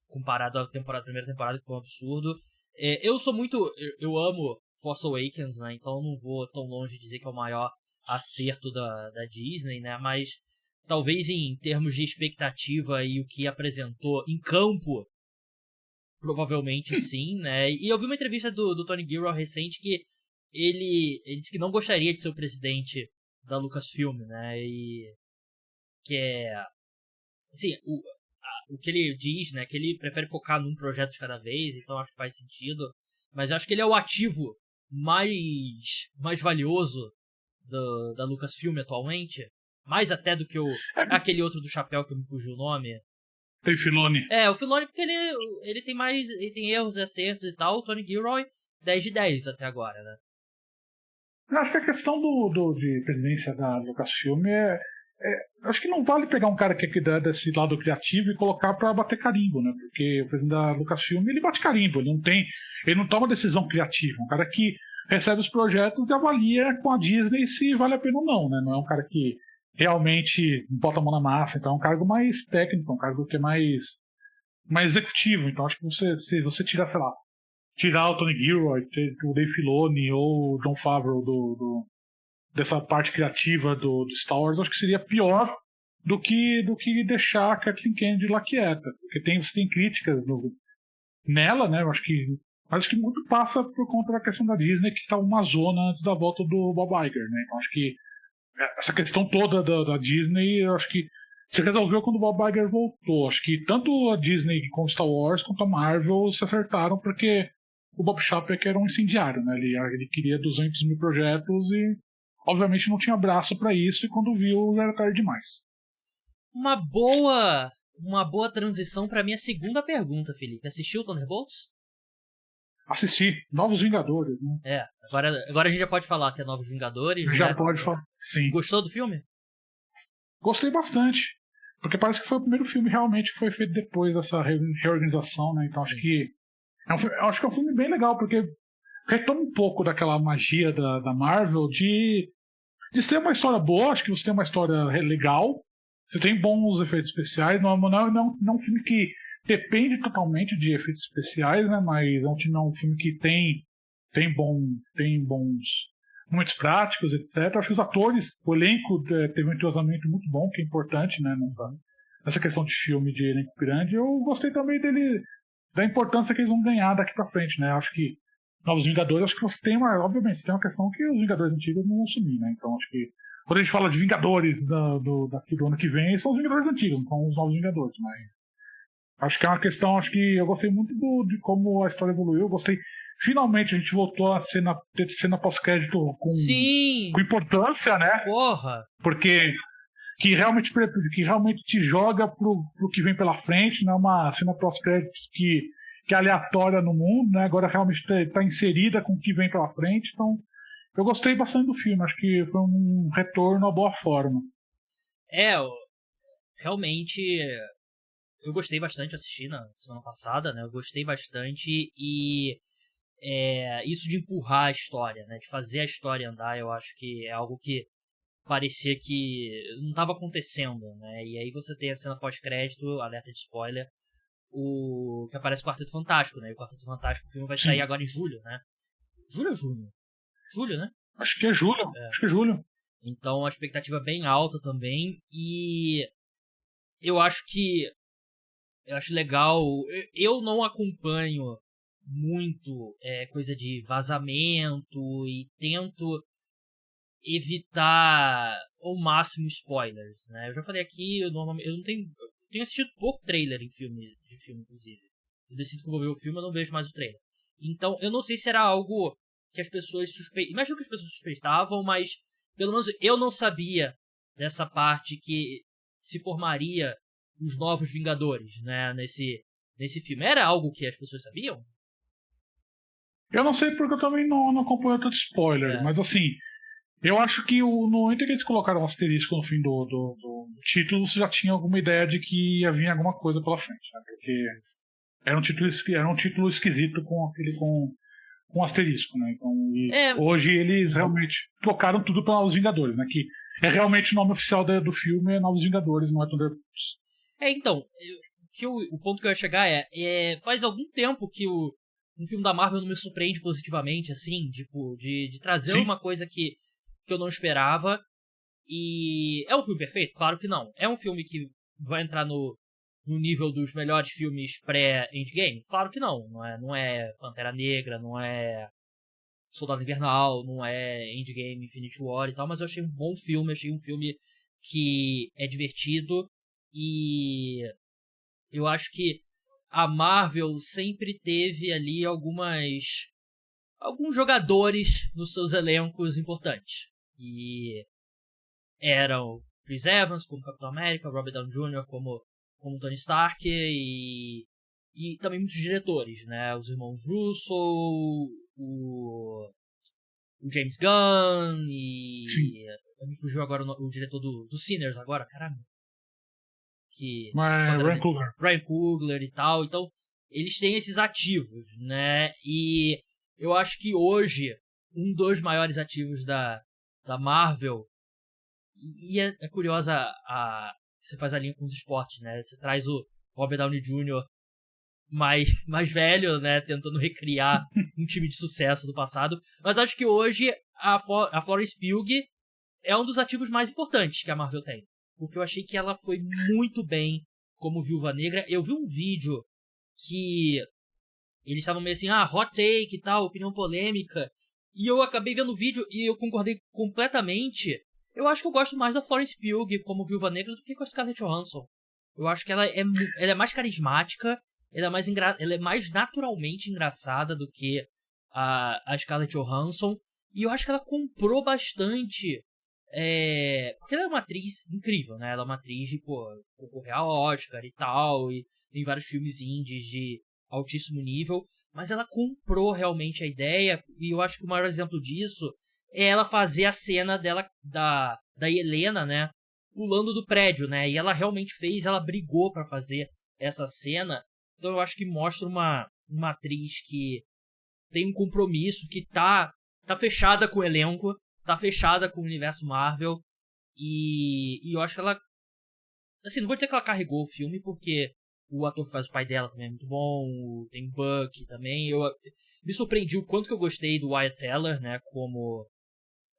comparado à primeira temporada, que foi um absurdo. Eu amo Force Awakens, né? Então eu não vou tão longe de dizer que é o maior acerto da Disney, né? Mas talvez em termos de expectativa e o que apresentou em campo, provavelmente sim, né? E eu vi uma entrevista do Tony Gilroy recente que ele disse que não gostaria de ser o presidente da Lucasfilm, né? E que assim, o que ele diz, né? Que ele prefere focar num projeto de cada vez, então acho que faz sentido. Mas eu acho que ele é o ativo mais valioso da Lucasfilm atualmente. Mais até do que aquele outro do chapéu que me fugiu o nome. Tem Filoni. O Filoni porque ele tem mais. Ele tem erros e acertos e tal. O Tony Gilroy, 10 de 10 até agora, né? Eu acho que a questão de presidência da Lucasfilm acho que não vale pegar um cara que é desse lado criativo e colocar pra bater carimbo, né? Porque o presidente da Lucasfilm, ele bate carimbo, ele não toma decisão criativa. Um cara que recebe os projetos e avalia com a Disney se vale a pena ou não, né? Não é um cara que realmente bota a mão na massa, então é um cargo mais técnico, um cargo que é mais executivo. Então acho que se você tirar, sei lá, tirar o Tony Gilroy, o Dave Filoni ou o Jon Favreau dessa parte criativa do Star Wars, acho que seria pior do que deixar a Kathleen Kennedy lá quieta. Porque você tem críticas nela, né? Eu acho que muito passa por conta da questão da Disney, que estava uma zona antes da volta do Bob Iger, né? Então acho que essa questão toda da Disney, eu acho que se resolveu quando o Bob Iger voltou. Acho que tanto a Disney com Star Wars quanto a Marvel se acertaram, porque o Bob Chapek era um incendiário, né? Ele queria 200 mil projetos e, obviamente, não tinha braço para isso, e quando viu, já era tarde demais. Uma boa transição pra minha segunda pergunta, Felipe. Assistiu Thunderbolts? Assisti Novos Vingadores, né? Agora a gente já pode falar que é Novos Vingadores, Já né? pode falar, sim. Gostou do filme? Gostei bastante, porque parece que foi o primeiro filme realmente que foi feito depois dessa reorganização, né? Então acho que é um filme bem legal, porque retoma um pouco daquela magia da Marvel de ser uma história boa. Acho que você tem uma história legal, você tem bons efeitos especiais, não é um filme que depende totalmente de efeitos especiais, né? Mas é um filme que tem bons momentos práticos, etc. Acho que os atores, o elenco teve um entrosamento muito bom, que é importante, né? Nessa questão de filme de elenco grande. Eu gostei também da importância que eles vão ganhar daqui pra frente, né? Acho que Novos Vingadores, acho que você tem obviamente, você tem uma questão que os Vingadores antigos não vão sumir, né? Então acho que quando a gente fala de Vingadores daqui do ano que vem, são os Vingadores antigos, não são os Novos Vingadores, mas acho que é uma questão, acho que eu gostei muito de como a história evoluiu. Eu gostei. Finalmente a gente voltou a ter cena pós-crédito com importância, né? Porra! Porque que realmente te joga pro que vem pela frente, não é uma cena pós-crédito que é aleatória no mundo, né? Agora realmente está inserida com o que vem pela frente. Então, eu gostei bastante do filme. Acho que foi um retorno à boa forma. Realmente. Eu gostei bastante de assistir na semana passada, né? Eu gostei bastante e isso de empurrar a história, né? De fazer a história andar, eu acho que é algo que parecia que não estava acontecendo, né? E aí você tem a cena pós-crédito, alerta de spoiler, que aparece o Quarteto Fantástico, né? E o Quarteto Fantástico, o filme vai sair agora em julho, né? Julho ou junho? Julho, né? Acho que é julho. Acho que é julho. Então a expectativa é bem alta também e eu acho legal. Eu não acompanho muito coisa de vazamento e tento evitar ao máximo spoilers, né? Eu já falei aqui, eu não tenho assistido pouco trailer de filme, inclusive. Se eu decido que eu vou ver o filme, eu não vejo mais o trailer. Então, eu não sei se era algo que as pessoas imagino que as pessoas suspeitavam, mas pelo menos eu não sabia dessa parte que se formaria os novos Vingadores, né, nesse filme. Era algo que as pessoas sabiam? Eu não sei porque eu também não acompanho tanto spoiler, mas assim, eu acho que no momento que eles colocaram um asterisco no fim do título, você já tinha alguma ideia de que ia vir alguma coisa pela frente, né? Porque era um título esquisito com asterisco, né? Então, hoje eles realmente trocaram tudo para Novos Vingadores, né? Que é realmente o nome oficial do filme, é Novos Vingadores, não é Thunderbolts. Então, o ponto que eu ia chegar faz algum tempo que um filme da Marvel não me surpreende positivamente, assim, tipo, de trazer uma coisa que eu não esperava. E é um filme perfeito? Claro que não. É um filme que vai entrar no nível dos melhores filmes pré-Endgame? Claro que não. Não é Pantera Negra, não é Soldado Invernal, não é Endgame, Infinity War e tal, mas eu achei um bom filme, achei um filme que é divertido e eu acho que a Marvel sempre teve ali alguns jogadores nos seus elencos importantes. E eram Chris Evans como Capitão América, Robert Downey Jr. como Tony Stark e também muitos diretores, né? Os irmãos Russo, o James Gunn e me fugiu agora o diretor do Sinners agora, caramba. Ryan Coogler e tal. Então, eles têm esses ativos, né? E eu acho que hoje, um dos maiores ativos da Marvel, e é curiosa você faz a linha com os esportes, né? Você traz o Robert Downey Jr. mais velho, né? Tentando recriar um time de sucesso do passado. Mas acho que hoje a Florence Pugh é um dos ativos mais importantes que a Marvel tem. Porque eu achei que ela foi muito bem como Viúva Negra. Eu vi um vídeo que eles estavam meio assim, hot take e tal, opinião polêmica. E eu acabei vendo o vídeo e eu concordei completamente. Eu acho que eu gosto mais da Florence Pugh como Viúva Negra do que com a Scarlett Johansson. Eu acho que ela é mais carismática, ela é mais naturalmente engraçada do que a Scarlett Johansson. E eu acho que ela comprou bastante. Porque ela é uma atriz incrível, né? Ela é uma atriz de, concorrer ao Oscar e tal. E tem vários filmes indies de altíssimo nível. Mas ela comprou realmente a ideia. E eu acho que o maior exemplo disso é ela fazer a cena dela, da Helena, né? Pulando do prédio, né? E ela realmente fez, ela brigou pra fazer essa cena. Então eu acho que mostra uma atriz que tem um compromisso, que tá fechada com o elenco, tá fechada com o universo Marvel. E eu acho que ela... Assim, não vou dizer que ela carregou o filme, porque o ator que faz o pai dela também é muito bom. Tem Bucky também. Eu me surpreendi o quanto que eu gostei do Wyatt Teller, né? Como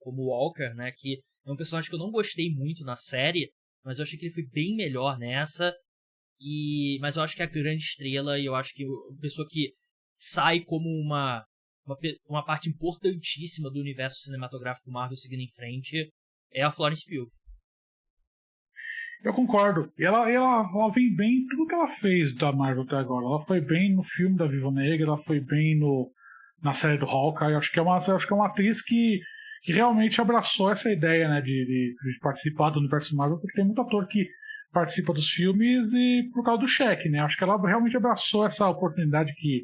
Walker, né? Que é um personagem que eu não gostei muito na série, mas eu achei que ele foi bem melhor nessa. Mas eu acho que é a grande estrela, e eu acho que a pessoa que sai como uma parte importantíssima do universo cinematográfico Marvel seguindo em frente é a Florence Pugh. Eu concordo. E ela vem bem em tudo que ela fez da Marvel até agora. Ela foi bem no filme da Viúva Negra, ela foi bem na série do Hawkeye. Acho que é uma atriz que realmente abraçou essa ideia, né, de participar do universo Marvel, porque tem muito ator que participa dos filmes e por causa do cheque, né? Acho que ela realmente abraçou essa oportunidade que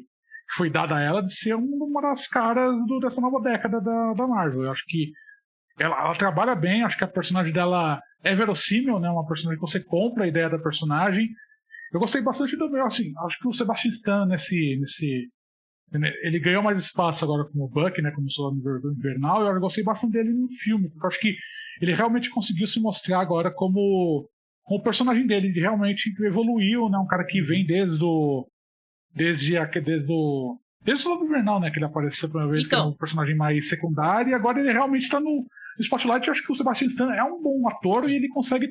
foi dada a ela de ser uma das caras dessa nova década da Marvel. Eu acho que ela trabalha bem, acho que a personagem dela é verossímil, né? Uma personagem que você compra a ideia da personagem. Eu gostei bastante do meu, assim, acho que o Sebastian Stan ele ganhou mais espaço agora como Bucky, né, como Soldado Invernal, e eu gostei bastante dele no filme, porque eu acho que ele realmente conseguiu se mostrar agora como o personagem dele, ele realmente evoluiu, né, um cara que vem desde o Soldado Invernal, né, que ele apareceu pela primeira vez, que era um personagem mais secundário, e agora ele realmente está no Spotlight. Eu acho que o Sebastian Stan é um bom ator. Sim. E ele consegue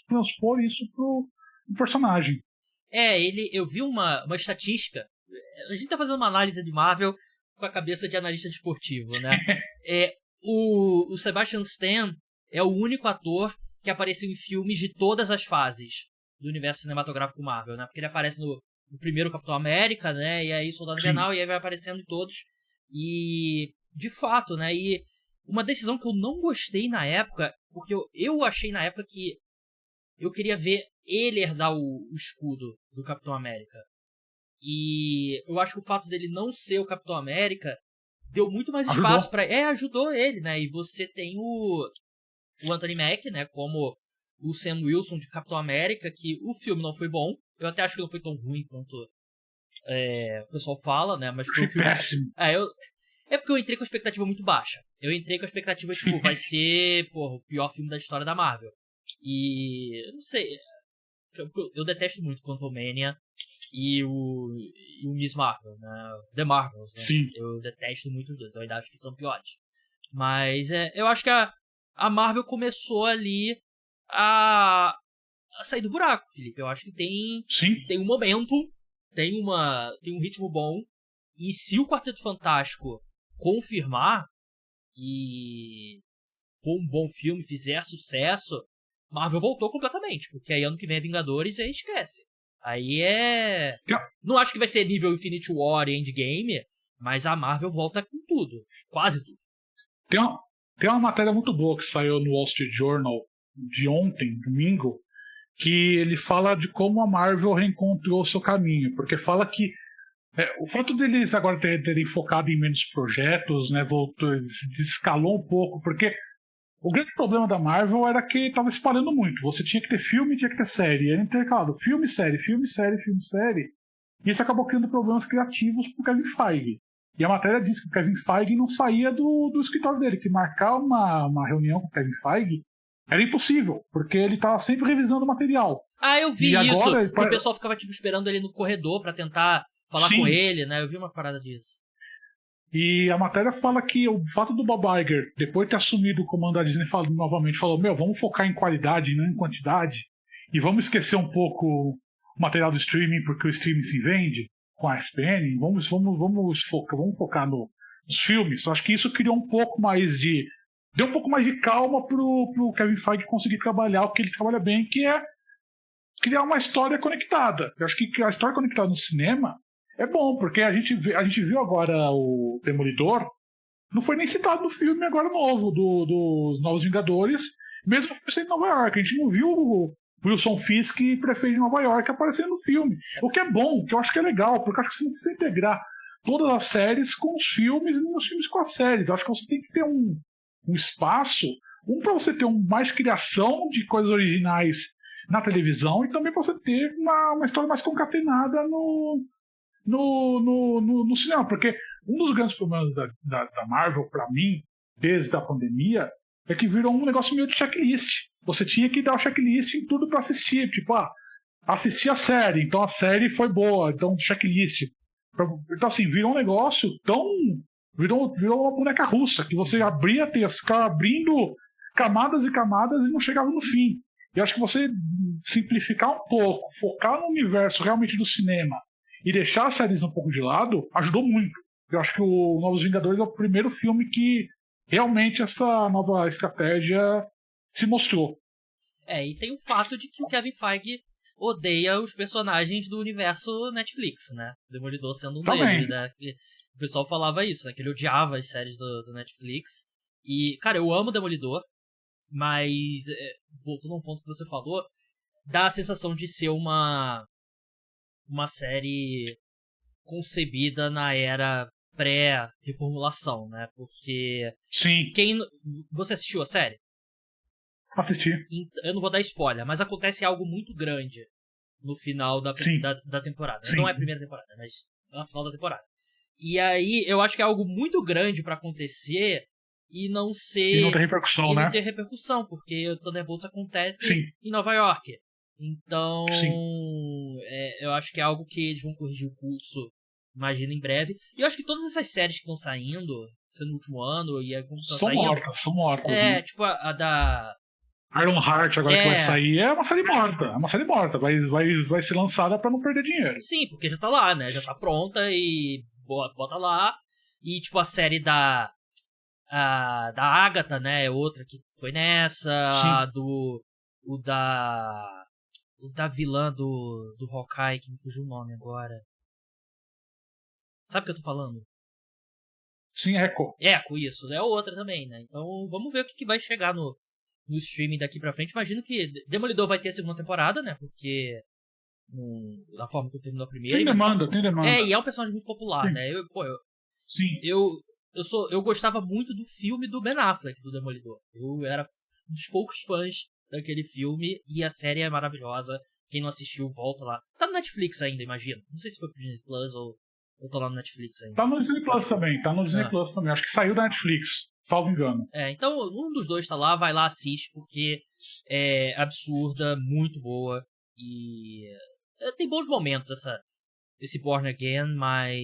transpor isso pro personagem. Eu vi uma estatística. A gente tá fazendo uma análise de Marvel com a cabeça de analista desportivo, né? O Sebastian Stan é o único ator que apareceu em filmes de todas as fases do universo cinematográfico Marvel, né? Porque ele aparece no primeiro Capitão América, né? E aí Soldado Invernal, e aí vai aparecendo em todos. E, de fato, né? E uma decisão que eu não gostei na época, porque eu achei na época que eu queria ver ele herdar o escudo do Capitão América. E eu acho que o fato dele não ser o Capitão América deu muito mais espaço pra... ajudou ele, né? E você tem o Anthony Mack, né? Como o Sam Wilson de Capitão América, que o filme não foi bom. Eu até acho que não foi tão ruim quanto o pessoal fala, né? Mas foi um filme... péssimo. É porque eu entrei com a expectativa muito baixa. Eu entrei com a expectativa, tipo, vai ser, o pior filme da história da Marvel. E... eu não sei... Eu detesto muito Quantumania e o Miss Marvel, né? The Marvels, né? Sim. Eu detesto muito os dois, eu ainda acho que são piores. Mas eu acho que a Marvel começou ali a sair do buraco, Felipe. Eu acho que tem um momento, tem um ritmo bom. E se o Quarteto Fantástico confirmar e for um bom filme, fizer sucesso, Marvel voltou completamente, porque aí ano que vem é Vingadores e aí esquece. Aí não acho que vai ser nível Infinity War e Endgame, mas a Marvel volta com tudo, quase tudo. Tem uma matéria muito boa que saiu no Wall Street Journal de ontem, domingo, que ele fala de como a Marvel reencontrou o seu caminho, porque fala que o fato deles agora terem focado em menos projetos, né, descalou um pouco, porque o grande problema da Marvel era que estava espalhando muito. Você tinha que ter filme, tinha que ter série. Era intercalado filme, série, filme, série, filme, série. E isso acabou criando problemas criativos para o Kevin Feige. E a matéria diz que o Kevin Feige não saía do escritório dele, que marcar uma reunião com o Kevin Feige era impossível, porque ele estava sempre revisando o material. Eu vi isso, que o pessoal ficava esperando ele no corredor para tentar falar com ele, né? Eu vi uma parada disso. E a matéria fala que o fato do Bob Iger, depois de ter assumido o comando da Disney, novamente falou, vamos focar em qualidade, não em quantidade, e vamos esquecer um pouco o material do streaming, porque o streaming se vende com a ESPN, vamos focar nos filmes. Eu acho que isso criou um pouco mais de deu um pouco mais de calma pro Kevin Feige conseguir trabalhar o que ele trabalha bem, que é criar uma história conectada. Eu acho que a história conectada no cinema é bom, porque a gente viu agora o Demolidor, não foi nem citado no filme agora novo, dos Novos Vingadores, mesmo que fosse em Nova York. A gente não viu o Wilson Fisk, prefeito de Nova York, aparecendo no filme. O que é bom, que eu acho que é legal, porque eu acho que você não precisa integrar todas as séries com os filmes e nem os filmes com as séries. Eu acho que você tem que ter um espaço, para você ter mais criação de coisas originais na televisão e também para você ter uma história mais concatenada no cinema. Porque um dos grandes problemas da Marvel, para mim, desde a pandemia, é que virou um negócio meio de checklist. Você tinha que dar o checklist em tudo para assistir. Tipo, assisti a série, então a série foi boa, então checklist. Então, assim, virou um negócio tão. Virou uma boneca russa, que você abria texto, ficava abrindo camadas e camadas e não chegava no fim. E acho que você simplificar um pouco, focar no universo realmente do cinema e deixar as séries um pouco de lado, ajudou muito. Eu acho que o Novos Vingadores é o primeiro filme que realmente essa nova estratégia se mostrou. E tem o fato de que o Kevin Feige odeia os personagens do universo Netflix, né? Demolidor sendo um deles, né? O pessoal falava isso, né? Que ele odiava as séries do Netflix. E, cara, eu amo Demolidor, mas, voltando a um ponto que você falou, dá a sensação de ser uma série concebida na era pré-reformulação, né? Porque... Sim. Você assistiu a série? Assisti. Eu não vou dar spoiler, mas acontece algo muito grande no final da temporada. Sim. Não é a primeira temporada, mas é no final da temporada. E aí, eu acho que é algo muito grande pra acontecer e não ser... E não ter repercussão, né? E não ter repercussão, porque o Thunderbolts acontece Sim. em Nova York. Então, Sim. Eu acho que é algo que eles vão corrigir o curso, imagino, em breve. E eu acho que todas essas séries que estão saindo, sendo no último ano, e aí como estão saindo... São mortas. Né? Tipo a da... Ironheart agora que vai sair é uma série morta. É uma série morta. Vai ser lançada pra não perder dinheiro. Sim, porque já tá lá, né? Já tá pronta e bota lá. E tipo a série da Agatha, né? É outra que foi nessa. O da vilã do Hawkeye, que me fugiu o nome agora. Sabe o que eu tô falando? Sim, Echo, isso. É outra também, né? Então vamos ver o que vai chegar no streaming daqui pra frente. Imagino que Demolidor vai ter a segunda temporada, né? Porque da forma que terminou a primeira. Tem demanda. E é um personagem muito popular, Sim. né? Sim. Eu gostava muito do filme do Ben Affleck, do Demolidor. Eu era um dos poucos fãs daquele filme e a série é maravilhosa. Quem não assistiu, volta lá. Tá no Netflix ainda, imagino. Não sei se foi pro Disney Plus ou tá lá no Netflix ainda. Tá no Disney Plus também. Acho que saiu da Netflix. Salvo engano. Então um dos dois tá lá, vai lá, assiste, porque é absurda, muito boa. E tem bons momentos esse Born Again, mas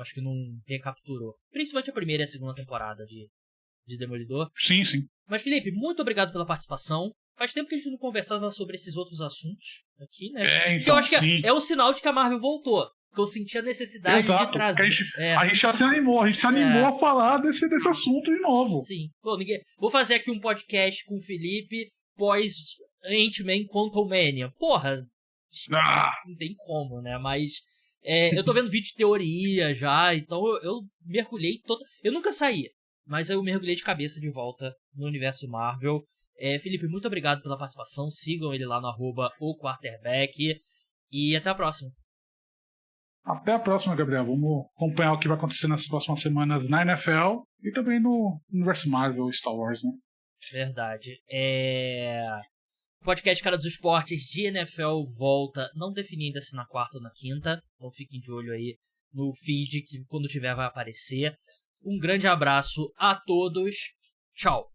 acho que não recapturou. Principalmente a primeira e a segunda temporada de Demolidor. Sim, sim. Mas, Felipe, muito obrigado pela participação. Faz tempo que a gente não conversava sobre esses outros assuntos aqui, né? Então, que eu acho que é um sinal de que a Marvel voltou. Que eu senti a necessidade de trazer. A gente já se animou, a falar desse assunto de novo. Sim. Vou fazer aqui um podcast com o Felipe pós Ant-Man Quantumania. Porra, não tem como, né? Mas eu tô vendo vídeo de teoria já, então eu mergulhei todo. Eu nunca saí, mas eu mergulhei de cabeça de volta no universo Marvel. Felipe, muito obrigado pela participação. Sigam ele lá no @oquarterback. E até a próxima. Até a próxima, Gabriel. Vamos acompanhar o que vai acontecer nas próximas semanas na NFL e também no universo Marvel, Star Wars, né? Verdade. O podcast Cara dos Esportes de NFL volta. Não defini ainda se na quarta ou na quinta. Então fiquem de olho aí no feed que quando tiver vai aparecer. Um grande abraço a todos. Tchau.